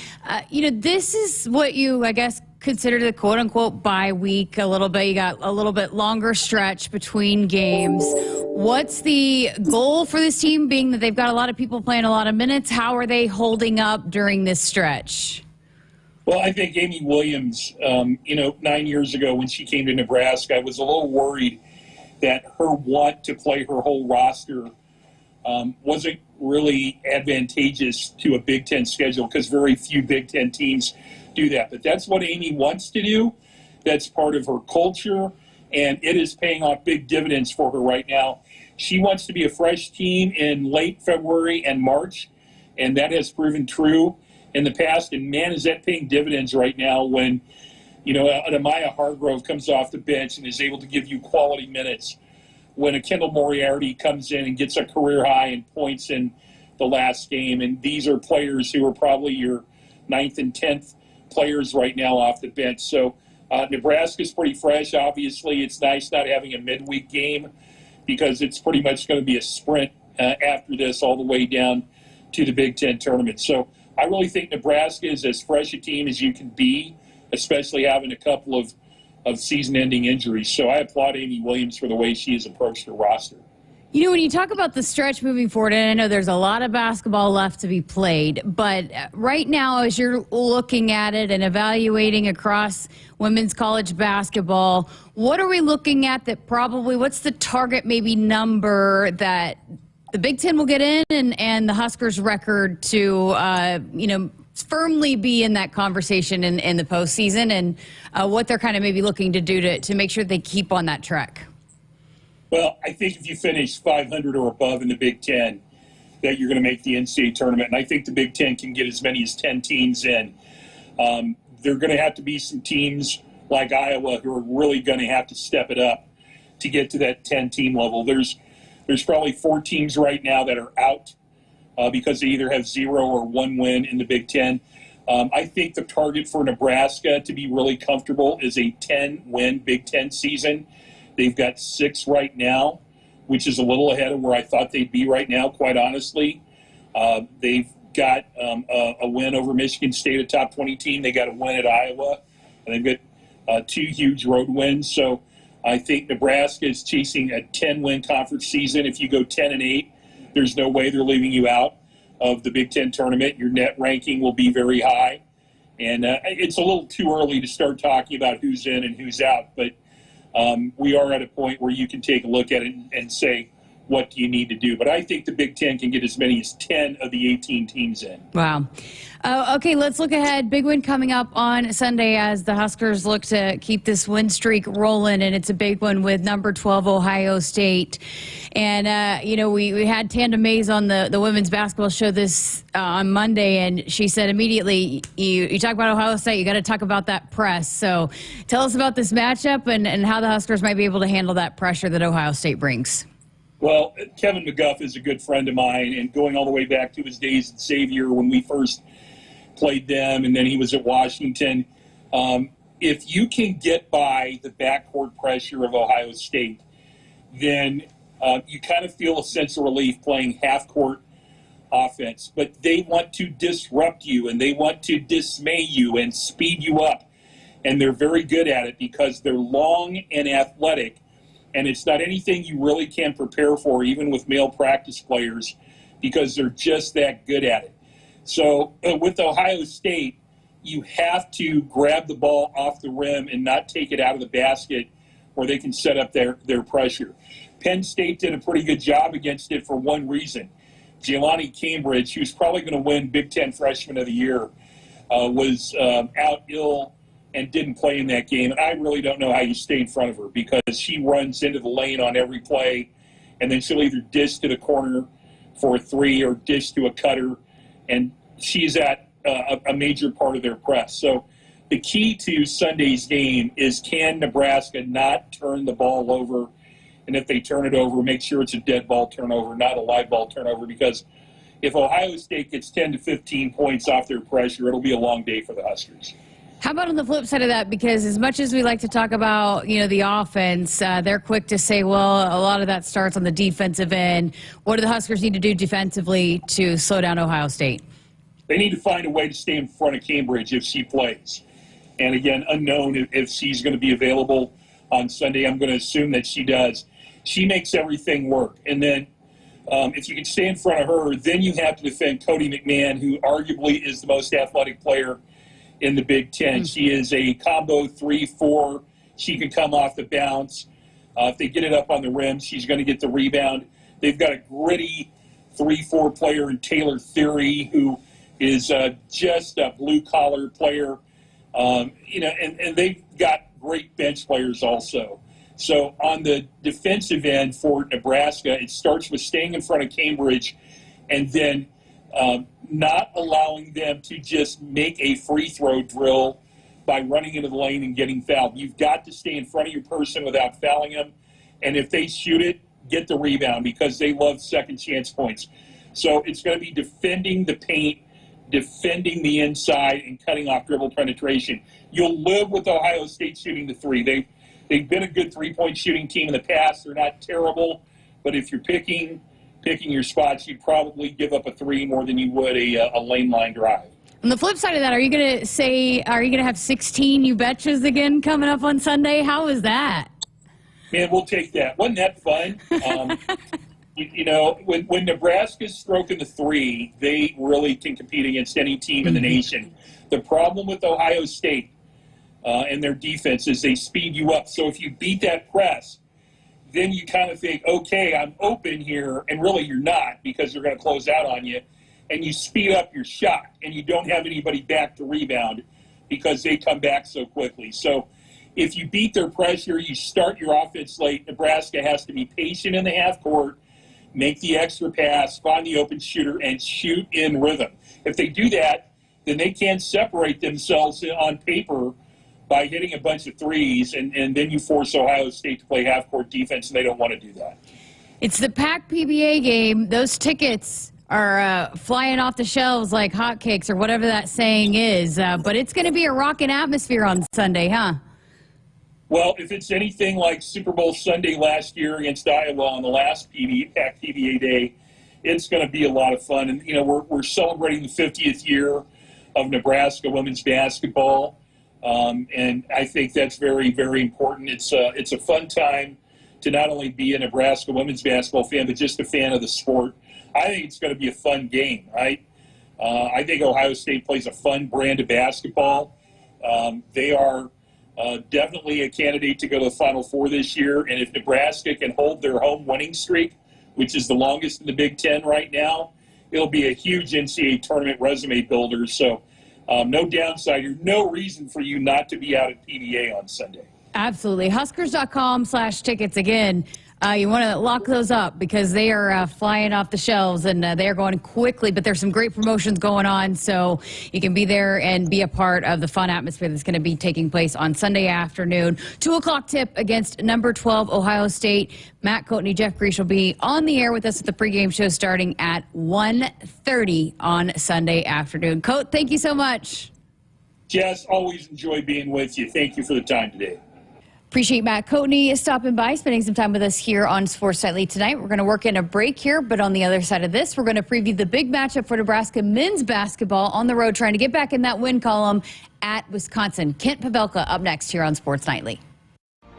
This is what you, I guess, consider the quote-unquote bye week a little bit. You got a little bit longer stretch between games. What's the goal for this team, being that they've got a lot of people playing a lot of minutes? How are they holding up during this stretch? Well, I think Amy Williams, 9 years ago when she came to Nebraska, I was a little worried that her want to play her whole roster wasn't really advantageous to a Big Ten schedule, because very few Big Ten teams do that. But that's what Amy wants to do. That's part of her culture, and it is paying off big dividends for her right now. She wants to be a fresh team in late February and March, and that has proven true in the past. And, man, is that paying dividends right now when, Amaya Hargrove comes off the bench and is able to give you quality minutes, when a Kendall Moriarty comes in and gets a career high in points in the last game. And these are players who are probably your 9th and 10th players right now off the bench. So Nebraska's pretty fresh. Obviously, it's nice not having a midweek game, because it's pretty much going to be a sprint after this all the way down to the Big Ten tournament. So I really think Nebraska is as fresh a team as you can be, especially having a couple of season-ending injuries. So I applaud Amy Williams for the way she has approached her roster. When you talk about the stretch moving forward, and I know there's a lot of basketball left to be played, but right now, as you're looking at it and evaluating across women's college basketball, what are we looking at that probably, what's the target maybe number that the Big Ten will get in, and the Huskers record to, firmly be in that conversation in the postseason, and what they're kind of maybe looking to do to make sure they keep on that track? Well, I think if you finish 500 or above in the Big Ten, that you're going to make the NCAA tournament. And I think the Big Ten can get as many as 10 teams in. There are going to have to be some teams like Iowa who are really going to have to step it up to get to that 10-team level. There's probably 4 teams right now that are out because they either have 0 or 1 win in the Big Ten. I think the target for Nebraska to be really comfortable is a 10-win Big Ten season. They've got 6 right now, which is a little ahead of where I thought they'd be right now, quite honestly. They've got a win over Michigan State, a top 20 team. They got a win at Iowa, and they've got 2 huge road wins. So I think Nebraska is chasing a 10-win conference season. If you go 10-8, there's no way they're leaving you out of the Big Ten tournament. Your net ranking will be very high. And it's a little too early to start talking about who's in and who's out, but we are at a point where you can take a look at it and say, what do you need to do? But I think the Big Ten can get as many as 10 of the 18 teams in. Wow. Okay, let's look ahead. Big win coming up on Sunday as the Huskers look to keep this win streak rolling, and it's a big one with number 12 Ohio State. And, we had Tanda Mays on the women's basketball show this on Monday, and she said immediately, you talk about Ohio State, you got to talk about that press. So tell us about this matchup and how the Huskers might be able to handle that pressure that Ohio State brings. Well, Kevin McGuff is a good friend of mine, and going all the way back to his days at Xavier when we first played them, and then he was at Washington. If you can get by the backcourt pressure of Ohio State, then you kind of feel a sense of relief playing half-court offense. But they want to disrupt you, and they want to dismay you and speed you up. And they're very good at it because they're long and athletic. And it's not anything you really can prepare for, even with male practice players, because they're just that good at it. So with Ohio State, you have to grab the ball off the rim and not take it out of the basket where they can set up their pressure. Penn State did a pretty good job against it for one reason. Jelani Cambridge, who's probably going to win Big Ten Freshman of the Year, was out ill and didn't play in that game. And I really don't know how you stay in front of her because she runs into the lane on every play, and then she'll either dish to the corner for a three or dish to a cutter, and she's at a major part of their press. So the key to Sunday's game is, can Nebraska not turn the ball over? And if they turn it over, make sure it's a dead ball turnover, not a live ball turnover, because if Ohio State gets 10 to 15 points off their pressure, it'll be a long day for the Huskers. How about on the flip side of that? Because as much as we like to talk about, the offense, they're quick to say, well, a lot of that starts on the defensive end. What do the Huskers need to do defensively to slow down Ohio State? They need to find a way to stay in front of Cambridge if she plays. And again, unknown if she's going to be available on Sunday. I'm going to assume that she does. She makes everything work. And then if you can stay in front of her, then you have to defend Coatney McMahon, who arguably is the most athletic player in the Big Ten. She is a combo 3-4. She can come off the bounce. If they get it up on the rim, she's going to get the rebound. They've got a gritty 3-4 player in Taylor Theory, who is just a blue-collar player. And they've got great bench players also. So on the defensive end for Nebraska, it starts with staying in front of Cambridge and then not allowing them to just make a free throw drill by running into the lane and getting fouled. You've got to stay in front of your person without fouling them. And if they shoot it, get the rebound, because they love second chance points. So it's going to be defending the paint, defending the inside, and cutting off dribble penetration. You'll live with Ohio State shooting the three. They've been a good three-point shooting team in the past. They're not terrible, but if you're picking your spots, you'd probably give up a three more than you would a lane line drive. On the flip side of that, are you going to have 16 you betchas again coming up on Sunday? How is that? Man, we'll take that. Wasn't that fun? When Nebraska's stroking the three, they really can compete against any team in the nation. The problem with Ohio State and their defense is they speed you up. So if you beat that press, then you kind of think, okay, I'm open here, and really you're not, because they're going to close out on you, and you speed up your shot, and you don't have anybody back to rebound because they come back so quickly. So if you beat their pressure, you start your offense late. Nebraska has to be patient in the half court, make the extra pass, find the open shooter, and shoot in rhythm. If they do that, then they can separate themselves on paper by hitting a bunch of threes, and then you force Ohio State to play half-court defense, and they don't want to do that. It's the PAC PBA game. Those tickets are flying off the shelves like hotcakes, or whatever that saying is. But it's going to be a rocking atmosphere on Sunday, huh? Well, if it's anything like Super Bowl Sunday last year against Iowa on the last PAC PBA day, it's going to be a lot of fun. And, we're celebrating the 50th year of Nebraska women's basketball. And I think that's very, very important. It's a fun time to not only be a Nebraska women's basketball fan, but just a fan of the sport. I think it's going to be a fun game, right? I think Ohio State plays a fun brand of basketball. They are definitely a candidate to go to the Final Four this year. And if Nebraska can hold their home winning streak, which is the longest in the Big Ten right now, it'll be a huge NCAA tournament resume builder. So no downside. No reason for you not to be out at PBA on Sunday. Absolutely. Huskers.com/tickets again. You want to lock those up because they are flying off the shelves, and they are going quickly, but there's some great promotions going on, so you can be there and be a part of the fun atmosphere that's going to be taking place on Sunday afternoon. 2 o'clock tip against number 12 Ohio State. Matt Coatney, Jeff Grease will be on the air with us at the pregame show starting at 1:30 on Sunday afternoon. Coat, thank you so much. Jess, always enjoy being with you. Thank you for the time today. Appreciate Matt Coatney stopping by, spending some time with us here on Sports Nightly tonight. We're going to work in a break here, but on the other side of this, we're going to preview the big matchup for Nebraska men's basketball on the road, trying to get back in that win column at Wisconsin. Kent Pavelka up next here on Sports Nightly.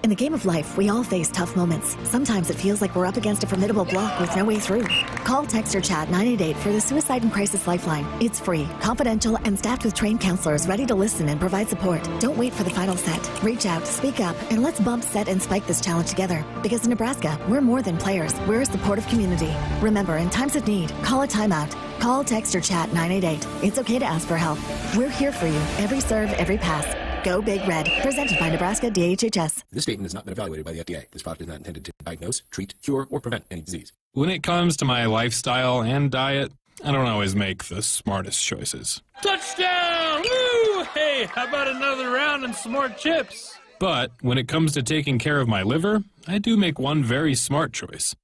In the game of life, we all face tough moments. Sometimes it feels like we're up against a formidable block with no way through. Call, text, or chat 988 for the Suicide and Crisis Lifeline. It's free, confidential, and staffed with trained counselors ready to listen and provide support. Don't wait for the final set. Reach out, speak up, and let's bump, set, and spike this challenge together. Because in Nebraska, we're more than players. We're a supportive community. Remember, in times of need, call a timeout. Call, text, or chat 988. It's okay to ask for help. We're here for you. Every serve, every pass. Go Big Red. Presented by Nebraska DHHS. This statement has not been evaluated by the FDA. This product is not intended to diagnose, treat, cure, or prevent any disease. When it comes to my lifestyle and diet, I don't always make the smartest choices. Touchdown! Woo! Hey, how about another round and some more chips? But when it comes to taking care of my liver, I do make one very smart choice.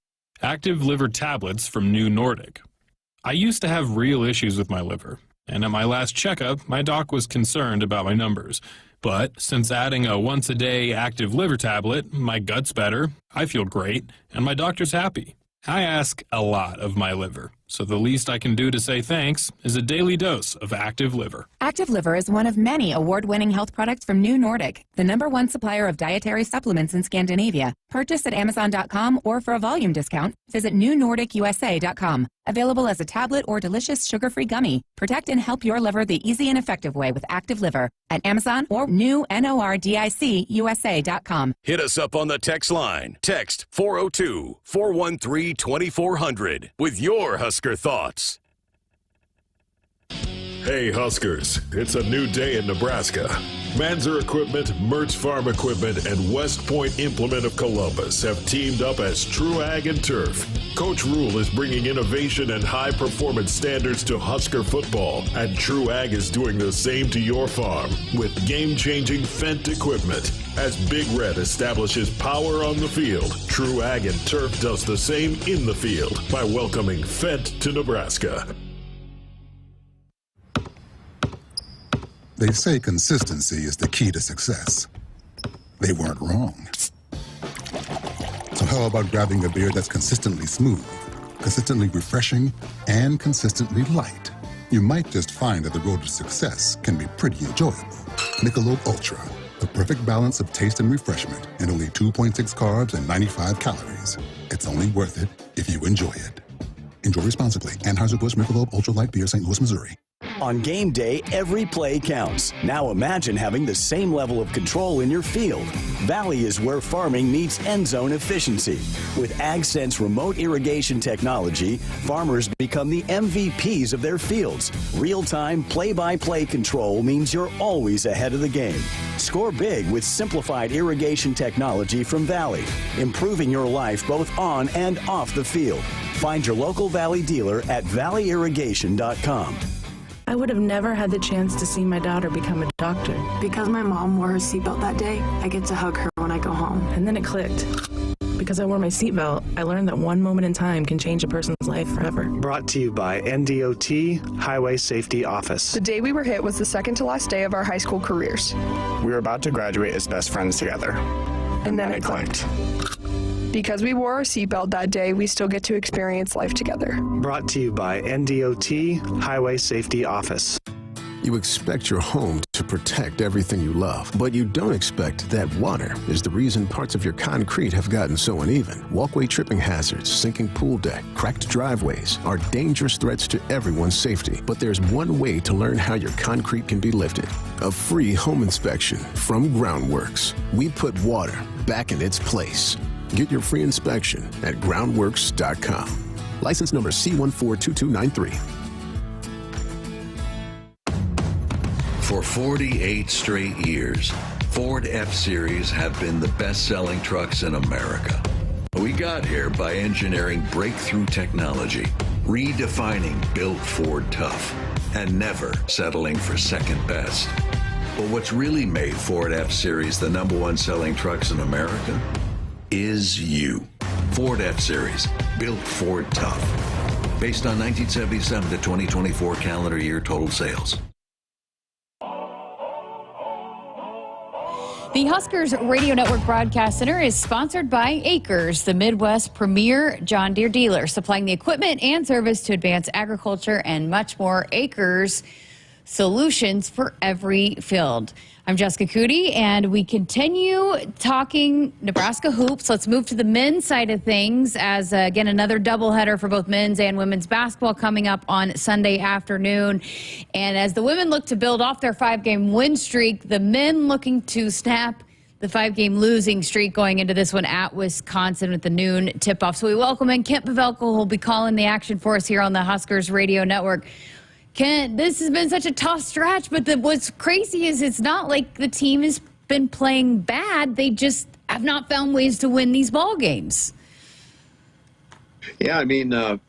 Active liver tablets from New Nordic. I used to have real issues with my liver, and at my last checkup, my doc was concerned about my numbers. But since adding a once-a-day active liver tablet, my gut's better, I feel great, and my doctor's happy. I ask a lot of my liver, so the least I can do to say thanks is a daily dose of Active Liver. Active Liver is one of many award-winning health products from New Nordic, the #1 supplier of dietary supplements in Scandinavia. Purchase at Amazon.com or for a volume discount, visit newnordicusa.com. Available as a tablet or delicious sugar-free gummy. Protect and help your liver the easy and effective way with Active Liver at Amazon or newnordicusa.com. Hit us up on the text line. Text 402-413-2400 with your Husker thoughts. Hey Huskers, it's a new day in Nebraska. Manzer Equipment, Mertz Farm Equipment, and West Point Implement of Columbus have teamed up as True Ag and Turf. Coach Rule is bringing innovation and high-performance standards to Husker football, and True Ag is doing the same to your farm with game-changing Fendt equipment. As Big Red establishes power on the field, True Ag and Turf does the same in the field by welcoming Fendt to Nebraska. They say consistency is the key to success. They weren't wrong. So how about grabbing a beer that's consistently smooth, consistently refreshing, and consistently light? You might just find that the road to success can be pretty enjoyable. Michelob Ultra, the perfect balance of taste and refreshment, and only 2.6 carbs and 95 calories. It's only worth it if you enjoy it. Enjoy responsibly. Anheuser-Busch Michelob Ultra Light Beer, St. Louis, Missouri. On game day, every play counts. Now imagine having the same level of control in your field. Valley is where farming meets end zone efficiency. With AgSense remote irrigation technology, farmers become the MVPs of their fields. Real-time, play-by-play control means you're always ahead of the game. Score big with simplified irrigation technology from Valley, improving your life both on and off the field. Find your local Valley dealer at valleyirrigation.com. I would have never had the chance to see my daughter become a doctor. Because my mom wore her seatbelt that day, I get to hug her when I go home. And then it clicked. Because I wore my seatbelt, I learned that one moment in time can change a person's life forever. Brought to you by NDOT Highway Safety Office. The day we were hit was the second to last day of our high school careers. We were about to graduate as best friends together. And then it clicked. Because we wore our seatbelt that day, we still get to experience life together. Brought to you by NDOT Highway Safety Office. You expect your home to protect everything you love, but you don't expect that water is the reason parts of your concrete have gotten so uneven. Walkway tripping hazards, sinking pool deck, cracked driveways are dangerous threats to everyone's safety. But there's one way to learn how your concrete can be lifted. A free home inspection from Groundworks. We put water back in its place. Get your free inspection at groundworks.com. License number C142293. For 48 straight years, Ford F-Series have been the best-selling trucks in America. We got here by engineering breakthrough technology, redefining Built Ford Tough, and never settling for second best. But what's really made Ford F-Series the #1 selling trucks in America is you. Ford F-Series, Built Ford Tough. Based on 1977 to 2024 calendar year total sales. The Huskers Radio Network Broadcast Center is sponsored by Akrs, the Midwest premier John Deere dealer, supplying the equipment and service to advance agriculture and much more. Akrs, solutions for every field. I'm Jessica Coody, and we continue talking Nebraska hoops. Let's move to the men's side of things as, again, another doubleheader for both men's and women's basketball coming up on Sunday afternoon. And as the women look to build off their 5-game win streak, the men looking to snap the 5-game losing streak going into this one at Wisconsin with the noon tip-off. So we welcome in Kent Pavelka, who will be calling the action for us here on the Huskers Radio Network. Kent, this has been such a tough stretch, but what's crazy is it's not like the team has been playing bad. They just have not found ways to win these ball games. Yeah, I mean, of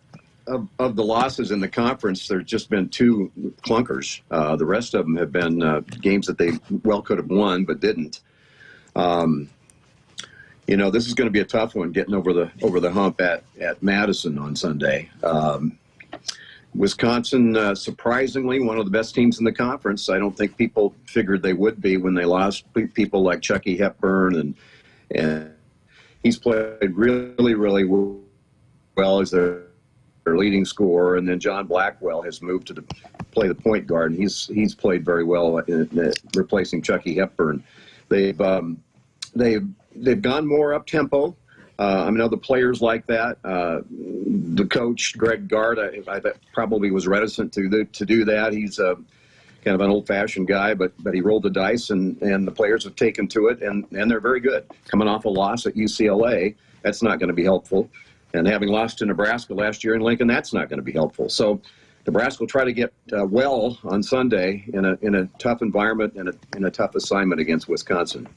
the losses in the conference, there's just been 2 clunkers. The rest of them have been games that they well could have won but didn't. You know, this is going to be a tough one, getting over the hump at Madison on Sunday. Wisconsin, surprisingly, one of the best teams in the conference. I don't think people figured they would be when they lost people like Chucky Hepburn, and he's played really, really well as their leading scorer. And then John Blackwell has moved to play the point guard, and he's played very well in replacing Chucky Hepburn. They've gone more up tempo. I mean, other players like that. The coach, Greg Gard, I probably was reticent to do that. He's kind of an old-fashioned guy, but he rolled the dice, and the players have taken to it, and they're very good. Coming off a loss at UCLA, that's not going to be helpful. And having lost to Nebraska last year in Lincoln, that's not going to be helpful. So Nebraska will try to get well on Sunday in a tough environment and in a tough assignment against Wisconsin.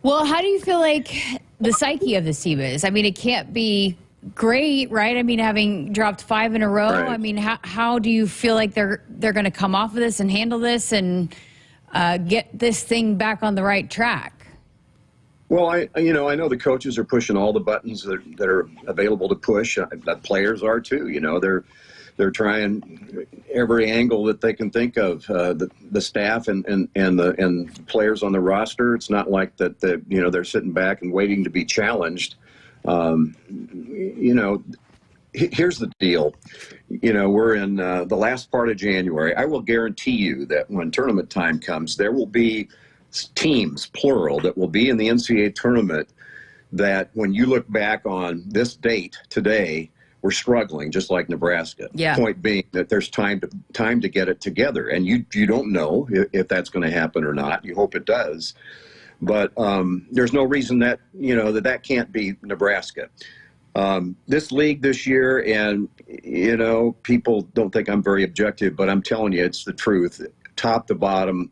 Well, how do you feel like the psyche of this team is? I mean, it can't be great, right? I mean, having dropped 5 in a row, right. I mean, how do you feel like they're going to come off of this and handle this and get this thing back on the right track? Well, I know the coaches are pushing all the buttons that are available to push. The players are too. You know, they're trying every angle that they can think of. The staff and the players on the roster. It's not like that. They're sitting back and waiting to be challenged. Here's the deal. We're in the last part of January. I will guarantee you that when tournament time comes, there will be teams, plural, that will be in the NCAA tournament that when you look back on this date today, we're struggling, just like Nebraska. Yeah. Point being that there's time to get it together, and you don't know if that's going to happen or not. You hope it does, but there's no reason that that can't be Nebraska. This league this year, and people don't think I'm very objective, but I'm telling you, it's the truth. Top to bottom,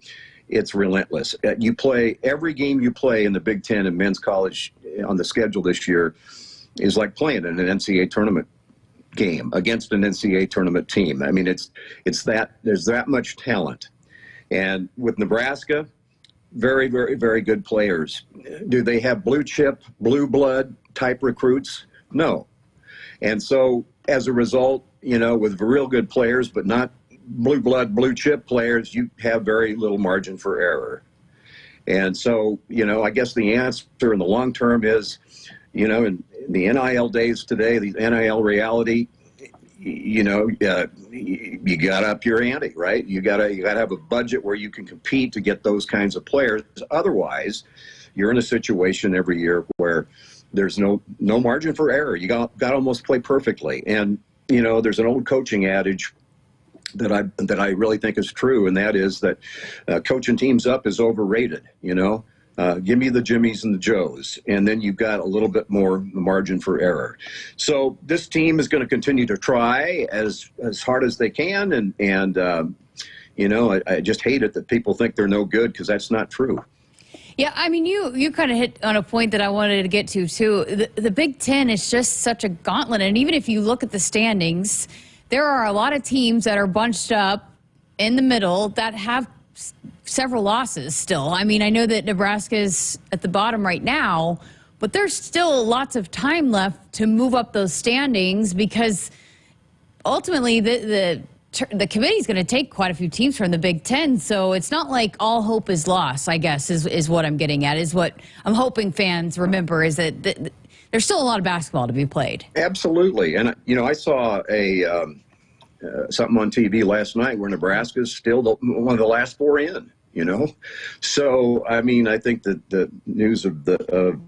it's relentless. You play every game you play in the Big Ten and men's college on the schedule this year is like playing in an NCAA tournament game against an NCAA tournament team. I mean, it's that there's that much talent. And with Nebraska, very, very, very good players. Do they have blue chip, blue blood type recruits? No. And so as a result, with real good players, but not blue blood, blue chip players, you have very little margin for error. And so, I guess the answer in the long term is, in the NIL days today, the NIL reality, you got to up your ante, right? You got to have a budget where you can compete to get those kinds of players. Otherwise, you're in a situation every year where there's no margin for error. You got to almost play perfectly. And there's an old coaching adage that I really think is true, and that is that coaching teams up is overrated. Give me the Jimmies and the Joes, and then you've got a little bit more margin for error. So this team is going to continue to try as hard as they can, and I just hate it that people think they're no good, because that's not true. Yeah, I mean, you kind of hit on a point that I wanted to get to, too. The Big Ten is just such a gauntlet, and even if you look at the standings, there are a lot of teams that are bunched up in the middle that have several losses still. I mean, I know that Nebraska is at the bottom right now, but there's still lots of time left to move up those standings, because ultimately the committee is going to take quite a few teams from the Big Ten. So it's not like all hope is lost, I guess, is what I'm getting at, is what I'm hoping fans remember, is that there's still a lot of basketball to be played. Absolutely. And, I saw a something on TV last night where Nebraska is still one of the last 4 in. So I mean, I think that the news of the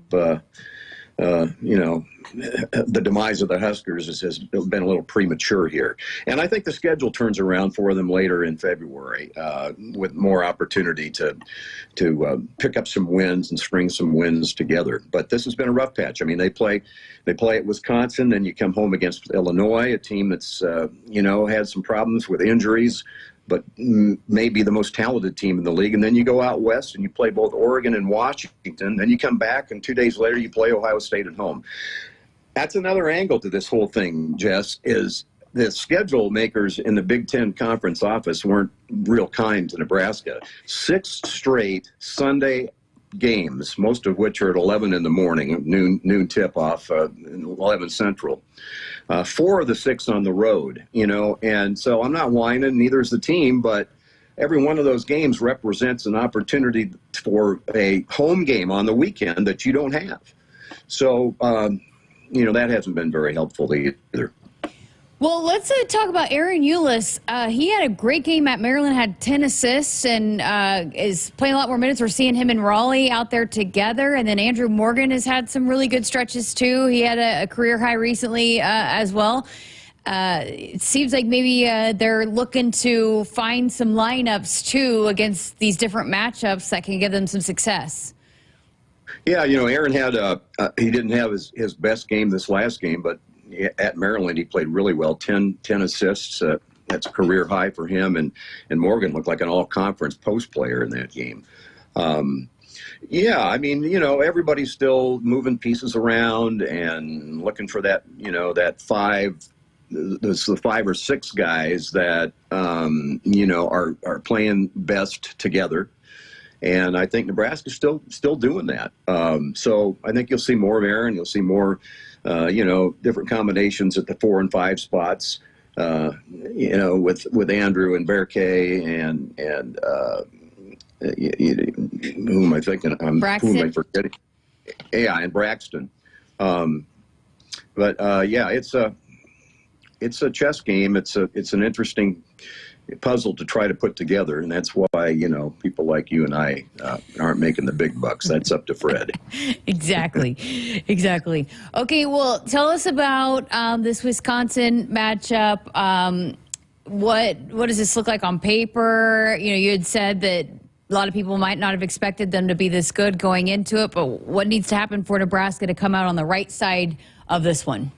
demise of the Huskers has been a little premature here. And I think the schedule turns around for them later in February with more opportunity to pick up some wins and string some wins together. But this has been a rough patch. I mean, they play at Wisconsin, and you come home against Illinois, a team that's, had some problems with injuries, but maybe the most talented team in the league. And then you go out west and you play both Oregon and Washington. Then you come back, and 2 days later you play Ohio State at home. That's another angle to this whole thing, Jess, is the schedule makers in the Big Ten Conference office weren't real kind to Nebraska. 6 straight Sunday games, most of which are at 11 in the morning, noon tip-off, 11 Central. 4 of the 6 on the road, and so I'm not whining, neither is the team, but every one of those games represents an opportunity for a home game on the weekend that you don't have. So, that hasn't been very helpful either. Well, let's talk about Aaron Eulis. He had a great game at Maryland, had 10 assists, and is playing a lot more minutes. We're seeing him and Raleigh out there together. And then Andrew Morgan has had some really good stretches, too. He had a career high recently as well. It seems like maybe they're looking to find some lineups, too, against these different matchups that can give them some success. Yeah, Aaron had he didn't have his best game this last game, but at Maryland, he played really well, 10 assists. That's a career high for him. And Morgan looked like an all-conference post player in that game. Everybody's still moving pieces around and looking for that, that 5. There's the 5 or 6 guys that, are playing best together. And I think Nebraska's still doing that. So I think you'll see more of Aaron. You'll see more different combinations at the 4 and 5 spots, with Andrew and Berkay and who am I thinking? Braxton. Who am I forgetting? Yeah, and Braxton. It's a chess game. It's an interesting puzzle to try to put together, and that's why people like you and I aren't making the big bucks. That's up to Fred. Exactly. Okay, well, tell us about this Wisconsin matchup. What does this look like on paper? You had said that a lot of people might not have expected them to be this good going into it, but what needs to happen for Nebraska to come out on the right side of this one?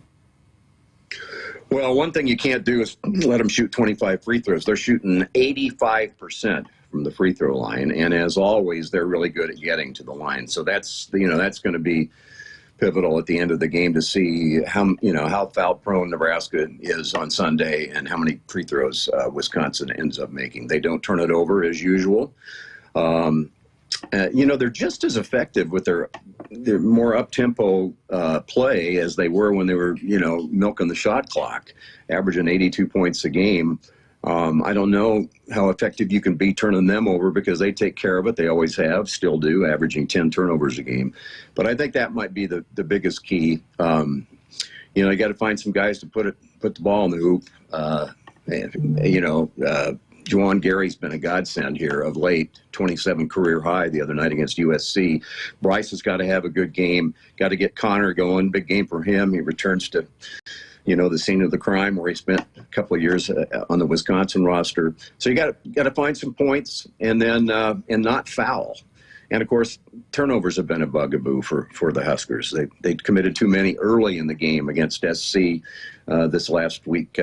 Well, one thing you can't do is let them shoot 25 free throws. They're shooting 85% from the free throw line, and as always, they're really good at getting to the line. So that's going to be pivotal at the end of the game to see how foul prone Nebraska is on Sunday and how many free throws Wisconsin ends up making. They don't turn it over as usual. They're just as effective with their more up-tempo play as they were when they were, milking the shot clock, averaging 82 points a game. I don't know how effective you can be turning them over because they take care of it. They always have, still do, averaging 10 turnovers a game. But I think that might be the biggest key. You got to find some guys to put the ball in the hoop. Juwan Gary's been a godsend here of late, 27 career high the other night against USC. Bryce has got to have a good game, got to get Connor going, big game for him. He returns to, the scene of the crime where he spent a couple of years on the Wisconsin roster. So you got to find some points and then and not foul. And of course, turnovers have been a bugaboo for the Huskers. They committed too many early in the game against SC this last week.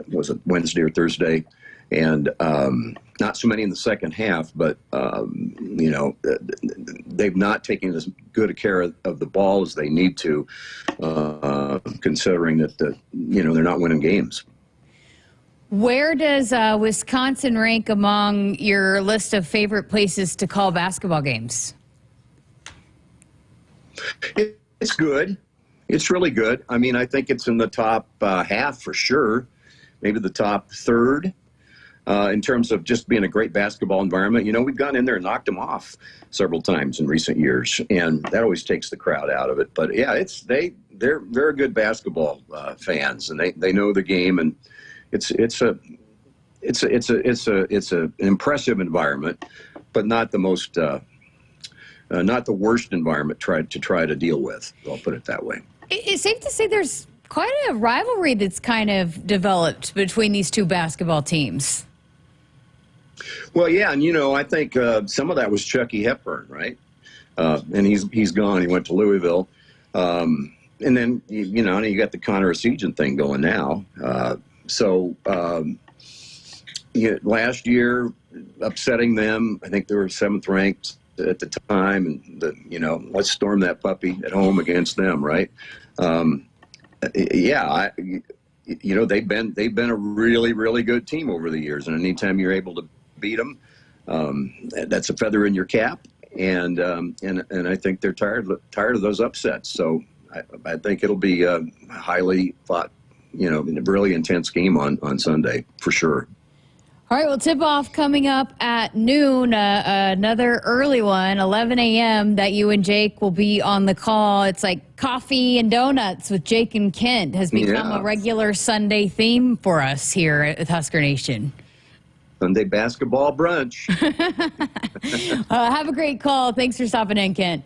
Was it Wednesday or Thursday? And not so many in the second half, but, they've not taken as good a care of the ball as they need to, considering that, they're not winning games. Where does Wisconsin rank among your list of favorite places to call basketball games? It's good. It's really good. I mean, I think it's in the top half for sure, maybe the top third. In terms of just being a great basketball environment. We've gone in there and knocked them off several times in recent years, and that always takes the crowd out of it. But yeah, they're very good basketball fans, and they know the game, and it's an impressive environment, but not the most not the worst environment to try to deal with. I'll put it that way. It's safe to say there's quite a rivalry that's kind of developed between these two basketball teams. Well, yeah, and I think some of that was Chucky Hepburn, right? And he's gone. He went to Louisville, and then you got the Connor Essegian thing going now. Last year, upsetting them. I think they were 7th ranked at the time, and let's storm that puppy at home against them, right? They've been a really, really good team over the years, and anytime you're able to beat them, that's a feather in your cap, and I think they're tired of those upsets. So I think it'll be a highly fought, a really intense game on Sunday for sure. All right, well, tip-off coming up at noon, another early one, 11 a.m., that you and Jake will be on the call. It's like coffee and donuts with Jake and Kent has become a regular Sunday theme for us here at Husker Nation. Sunday basketball brunch. Have a great call. Thanks for stopping in, Kent.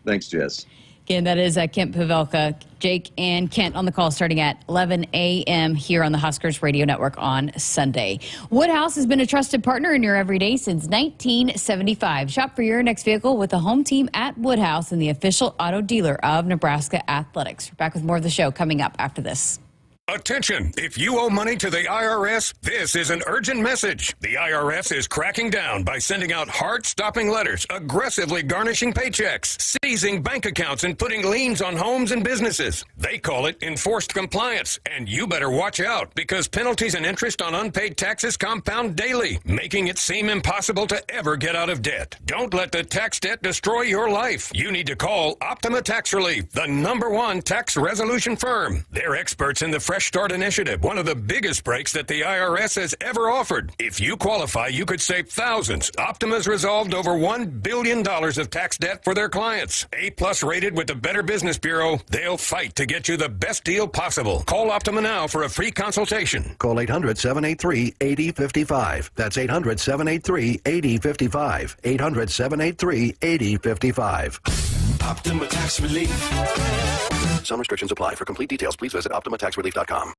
Thanks, Jess. Again, that is Kent Pavelka, Jake and Kent on the call starting at 11 a.m. here on the Huskers Radio Network on Sunday. Woodhouse has been a trusted partner in your everyday since 1975. Shop for your next vehicle with the home team at Woodhouse and the official auto dealer of Nebraska Athletics. We're back with more of the show coming up after this. Attention! If you owe money to the IRS, this is an urgent message. The IRS is cracking down by sending out heart-stopping letters, aggressively garnishing paychecks, seizing bank accounts, and putting liens on homes and businesses. They call it enforced compliance, and you better watch out because penalties and interest on unpaid taxes compound daily, making it seem impossible to ever get out of debt. Don't let the tax debt destroy your life. You need to call Optima Tax Relief, the #1 tax resolution firm. They're experts in the Fresh Start Initiative, one of the biggest breaks that the IRS has ever offered. If you qualify, you could save thousands. Optima's resolved over $1 billion of tax debt for their clients. A+ rated with the Better Business Bureau, they'll fight to get you the best deal possible. Call Optima now for a free consultation. Call 800-783-8055. That's 800-783-8055. 800-783-8055. Optima Tax Relief. Some restrictions apply. For complete details, please visit OptimaTaxRelief.com.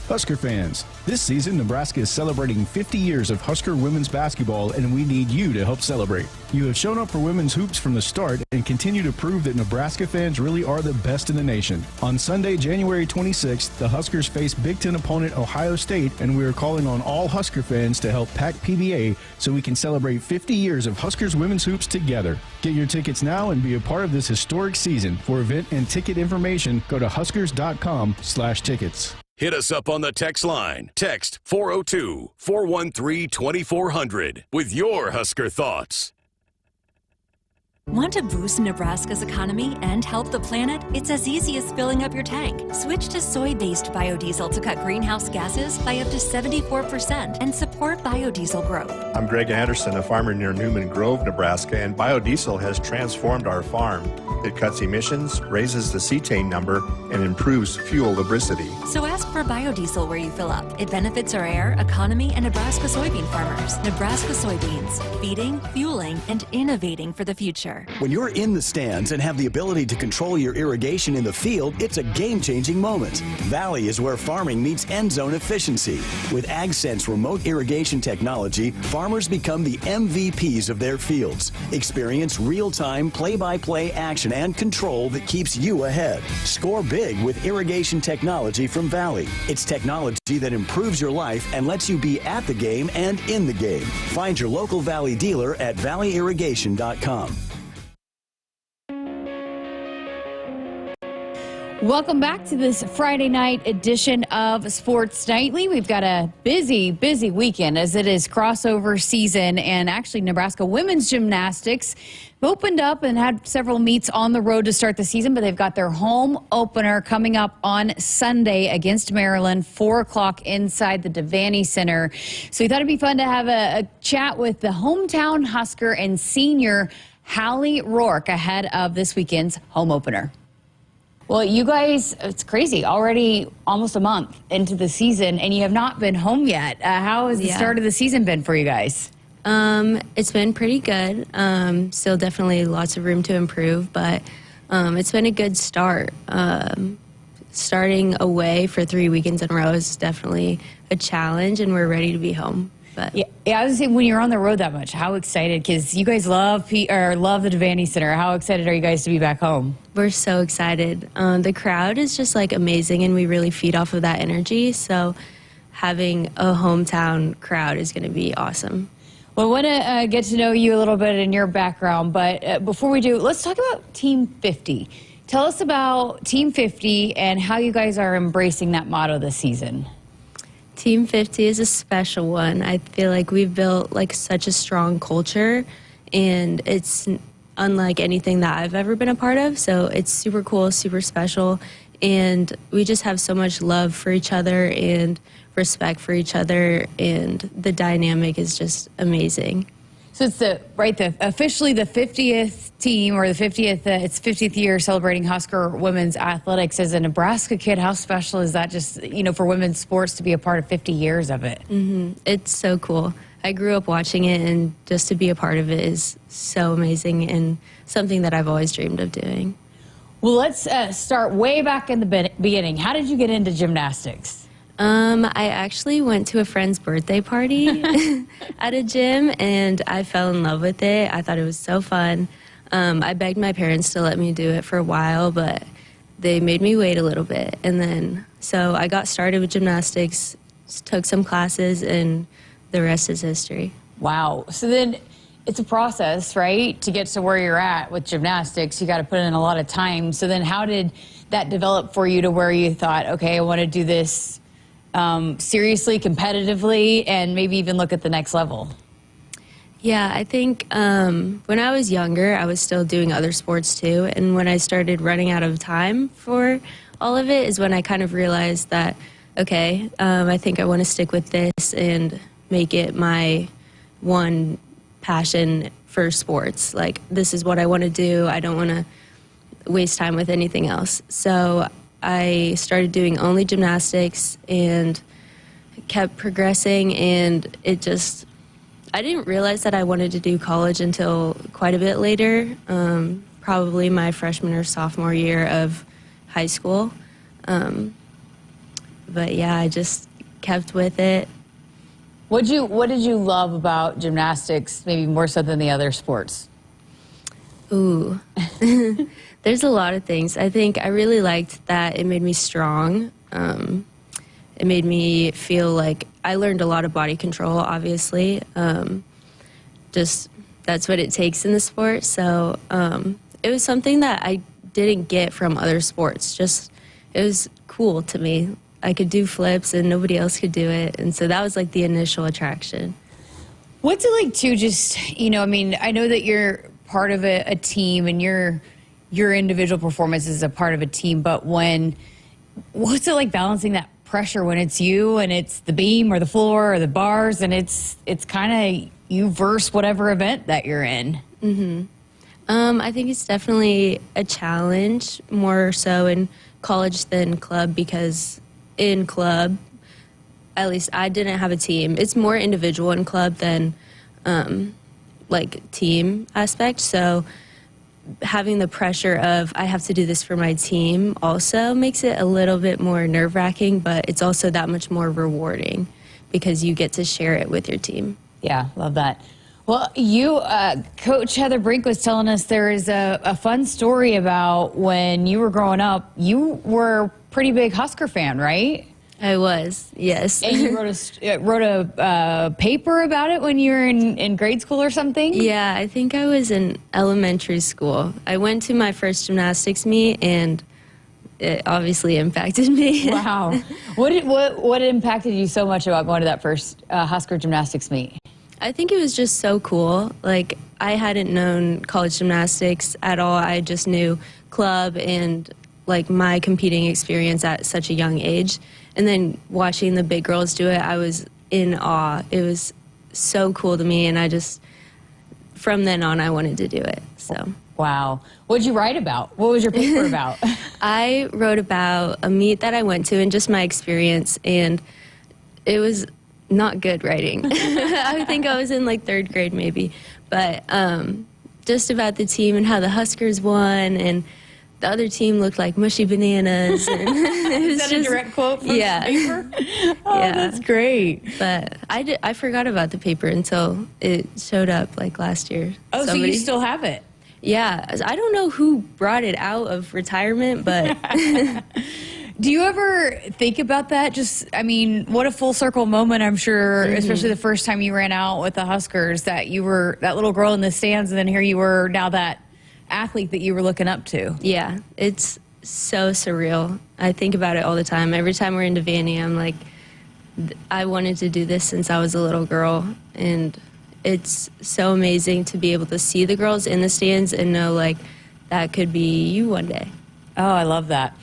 Husker fans, this season Nebraska is celebrating 50 years of Husker women's basketball, and we need you to help celebrate. You have shown up for women's hoops from the start and continue to prove that Nebraska fans really are the best in the nation. On Sunday, January 26th, the Huskers face Big Ten opponent Ohio State, and we are calling on all Husker fans to help pack PBA so we can celebrate 50 years of Huskers women's hoops together. Get your tickets now and be a part of this historic season. For event and ticket information, go to huskers.com/tickets. Hit us up on the text line. Text 402-413-2400 with your Husker thoughts. Want to boost Nebraska's economy and help the planet? It's as easy as filling up your tank. Switch to soy-based biodiesel to cut greenhouse gases by up to 74% and support biodiesel growth. I'm Greg Anderson, a farmer near Newman Grove, Nebraska, and biodiesel has transformed our farm. It cuts emissions, raises the cetane number, and improves fuel lubricity. So ask for biodiesel where you fill up. It benefits our air, economy, and Nebraska soybean farmers. Nebraska soybeans, feeding, fueling, and innovating for the future. When you're in the stands and have the ability to control your irrigation in the field, it's a game-changing moment. Valley is where farming meets end zone efficiency. With AgSense remote irrigation technology, farmers become the MVPs of their fields. Experience real-time, play-by-play action and control that keeps you ahead. Score big with irrigation technology from Valley. It's technology that improves your life and lets you be at the game and in the game. Find your local Valley dealer at valleyirrigation.com. Welcome back to this Friday night edition of Sports Nightly. We've got a busy weekend as it is crossover season, and actually Nebraska women's gymnastics opened up and had several meets on the road to start the season, but they've got their home opener coming up on Sunday against Maryland, 4 o'clock inside the Devaney Center. So we thought it'd be fun to have a chat with the hometown Husker and senior Halle Rourke ahead of this weekend's home opener. Well, you guys, it's crazy. Already almost a month into the season, and you have not been home yet. How has the start of the season been for you guys? It's been pretty good. Still definitely lots of room to improve, but it's been a good start. Starting away for 3 weekends in a row is definitely a challenge, and we're ready to be home. But yeah, I was saying, when you're on the road that much, how excited? Because you guys love the Devaney Center. How excited are you guys to be back home? We're so excited. The crowd is just like amazing, and we really feed off of that energy. So having a hometown crowd is going to be awesome. Well, I want to get to know you a little bit in your background, but before we do, let's talk about Team 50. Tell us about Team 50 and how you guys are embracing that motto this season. Team 50 is a special one. I feel like we've built like such a strong culture, and it's unlike anything that I've ever been a part of. So it's super cool, super special, and we just have so much love for each other and respect for each other, and the dynamic is just amazing. So it's officially the 50th team, or the 50th, it's 50th year celebrating Husker women's athletics. As a Nebraska kid, how special is that, just, for women's sports to be a part of 50 years of it? It's so cool. I grew up watching it, and just to be a part of it is so amazing and something that I've always dreamed of doing. Well, let's start way back in the beginning. How did you get into gymnastics? I actually went to a friend's birthday party at a gym, and I fell in love with it. I thought it was so fun. I begged my parents to let me do it for a while, but they made me wait a little bit. And then, so I got started with gymnastics, took some classes, and the rest is history. Wow. So then it's a process, right? To get to where you're at with gymnastics, you got to put in a lot of time. So then how did that develop for you to where you thought, okay, I want to do this seriously, competitively, and maybe even look at the next level? Yeah, I think when I was younger, I was still doing other sports too. And when I started running out of time for all of it is when I kind of realized that, okay, I think I want to stick with this and make it my one passion for sports. Like, this is what I want to do. I don't want to waste time with anything else. So I started doing only gymnastics and kept progressing, and it just, I didn't realize that I wanted to do college until quite a bit later, probably my freshman or sophomore year of high school. But yeah, I just kept with it. What did you love about gymnastics, maybe more so than the other sports? Ooh. There's a lot of things. I think I really liked that it made me strong. It made me feel like I learned a lot of body control, obviously. Just that's what it takes in the sport. So it was something that I didn't get from other sports. Just, it was cool to me. I could do flips and nobody else could do it. And so that was like the initial attraction. What's it like to just, I know that you're part of a team, and your individual performance is a part of a team, but what's it like balancing that pressure when it's you and it's the beam or the floor or the bars, and it's kind of you versus whatever event that you're in? I think it's definitely a challenge, more so in college than club, because in club, at least I didn't have a team. It's more individual in club than like team aspect. So having the pressure of I have to do this for my team also makes it a little bit more nerve-wracking, but it's also that much more rewarding because you get to share it with your team. Yeah, love that. Well, you, Coach Heather Brink was telling us there is a fun story about when you were growing up. You were a pretty big Husker fan, right? I was, yes. And you wrote a paper about it when you were in grade school or something? Yeah, I think I was in elementary school. I went to my first gymnastics meet, and it obviously impacted me. Wow. What impacted you so much about going to that first Husker gymnastics meet? I think it was just so cool. Like, I hadn't known college gymnastics at all. I just knew club and like my competing experience at such a young age. And then watching the big girls do it, I was in awe. It was so cool to me, and I just, from then on, I wanted to do it. So. Wow. What did you write about? What was your paper about? I wrote about a meet that I went to and just my experience, and it was not good writing. I think I was in like 3rd grade maybe, but just about the team and how the Huskers won, and the other team looked like mushy bananas. And it was Is that a direct quote from the paper? Oh, yeah, that's great. But I forgot about the paper until it showed up like last year. Oh, so you still have it? Yeah, I don't know who brought it out of retirement, but do you ever think about that? Just, I mean, what a full circle moment, I'm sure, especially the first time you ran out with the Huskers, that you were that little girl in the stands, and then here you were now that athlete that you were looking up to. Yeah, it's so surreal. I think about it all the time. Every time we're in Devaney, I'm like, I wanted to do this since I was a little girl, and it's so amazing to be able to see the girls in the stands and know, like, that could be you one day. Oh, I love that.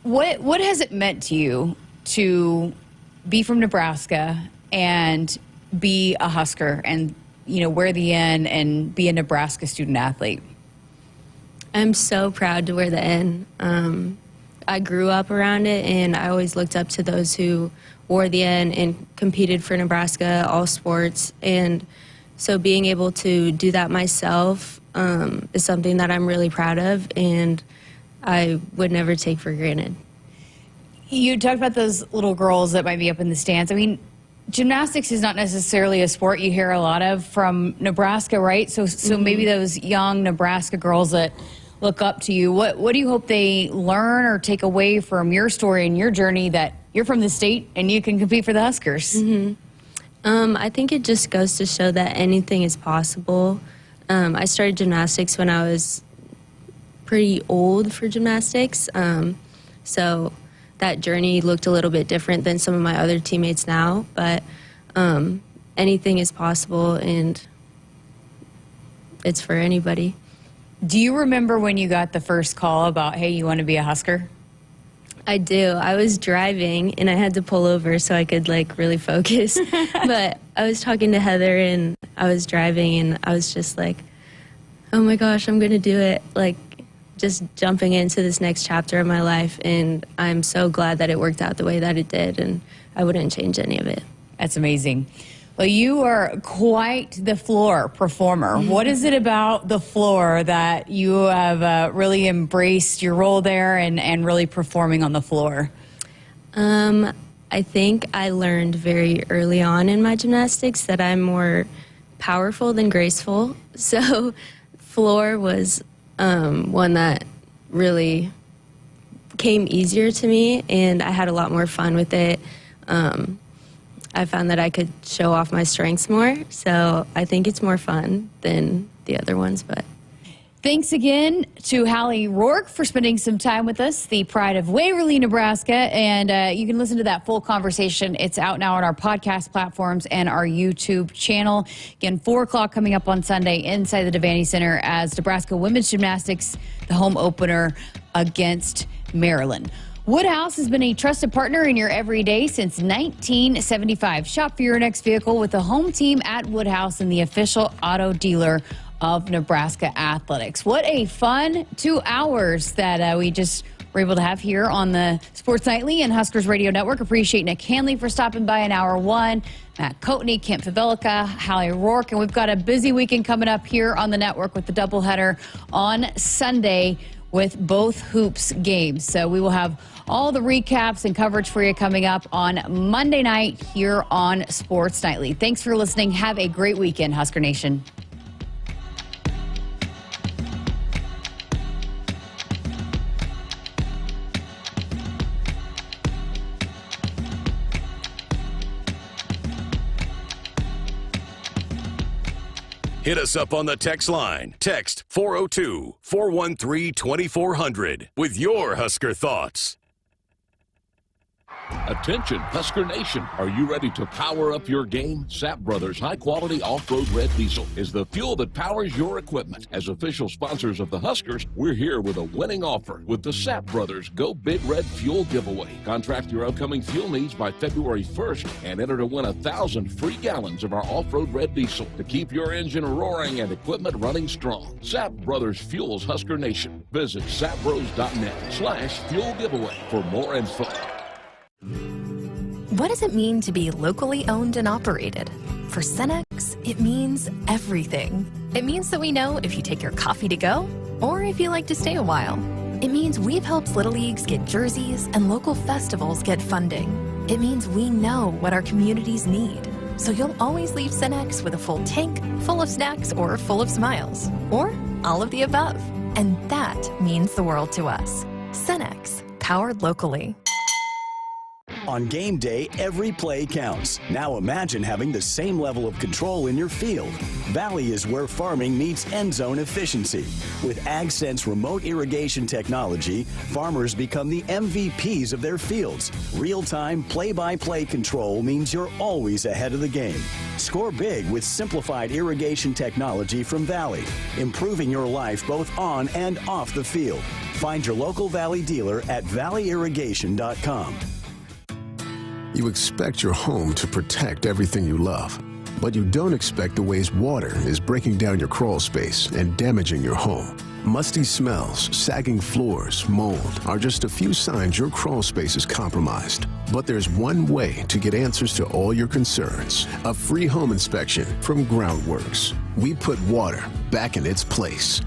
What has it meant to you to be from Nebraska and be a Husker and, you know, wear the N and be a Nebraska student athlete? I'm so proud to wear the N. I grew up around it, and I always looked up to those who wore the N and competed for Nebraska, all sports. And so being able to do that myself is something that I'm really proud of, and I would never take for granted. You talked about those little girls that might be up in the stands. I mean, gymnastics is not necessarily a sport you hear a lot of from Nebraska, right? So maybe those young Nebraska girls that look up to you, what do you hope they learn or take away from your story and your journey that you're from the state and you can compete for the Huskers? I think it just goes to show that anything is possible. I started gymnastics when I was pretty old for gymnastics, so that journey looked a little bit different than some of my other teammates now, but anything is possible, and it's for anybody. Do you remember when you got the first call about, hey, you want to be a Husker? I do. I was driving, and I had to pull over so I could, like, really focus. But I was talking to Heather, and I was driving, and I was just like, oh my gosh, I'm going to do it. Like, just jumping into this next chapter of my life, and I'm so glad that it worked out the way that it did, and I wouldn't change any of it. That's amazing. Well, you are quite the floor performer. What is it about the floor that you have really embraced your role there and really performing on the floor? I think I learned very early on in my gymnastics that I'm more powerful than graceful. So floor was one that really came easier to me, and I had a lot more fun with it. I found that I could show off my strengths more, so I think it's more fun than the other ones. But thanks again to Halle Rourke for spending some time with us, the pride of Waverly, Nebraska. And you can listen to that full conversation. It's out now on our podcast platforms and our YouTube channel. Again, 4 o'clock coming up on Sunday inside the Devaney Center as Nebraska women's gymnastics, the home opener against Maryland. Woodhouse has been a trusted partner in your everyday since 1975. Shop for your next vehicle with the home team at Woodhouse and the official auto dealer of Nebraska Athletics. What a fun 2 hours that we just were able to have here on the Sports Nightly and Huskers Radio Network. Appreciate Nick Hanley for stopping by in hour 1, Matt Coatney, Pavelka, Halle Rourke, and we've got a busy weekend coming up here on the network with the doubleheader on Sunday with both hoops games. So we will have all the recaps and coverage for you coming up on Monday night here on Sports Nightly. Thanks for listening. Have a great weekend, Husker Nation. Hit us up on the text line. Text 402-413-2400 with your Husker thoughts. Attention, Husker Nation. Are you ready to power up your game? Sap Brothers high-quality off-road red diesel is the fuel that powers your equipment. As official sponsors of the Huskers, we're here with a winning offer with the Sap Brothers Go Big Red Fuel Giveaway. Contract your upcoming fuel needs by February 1st and enter to win 1,000 free gallons of our off-road red diesel to keep your engine roaring and equipment running strong. Sap Brothers fuels Husker Nation. Visit sapbros.net/fuel giveaway for more info. What does it mean to be locally owned and operated? For Cenex, it means everything. It means that we know if you take your coffee to go or if you like to stay a while. It means we've helped Little Leagues get jerseys and local festivals get funding. It means we know what our communities need. So you'll always leave Cenex with a full tank, full of snacks, or full of smiles. Or all of the above. And that means the world to us. Cenex, powered locally. On game day, every play counts. Now imagine having the same level of control in your field. Valley is where farming meets end zone efficiency. With AgSense remote irrigation technology, farmers become the MVPs of their fields. Real-time, play-by-play control means you're always ahead of the game. Score big with simplified irrigation technology from Valley, improving your life both on and off the field. Find your local Valley dealer at valleyirrigation.com. You expect your home to protect everything you love, but you don't expect the ways water is breaking down your crawl space and damaging your home. Musty smells, sagging floors, mold are just a few signs your crawl space is compromised. But there's one way to get answers to all your concerns: a free home inspection from Groundworks. We put water back in its place.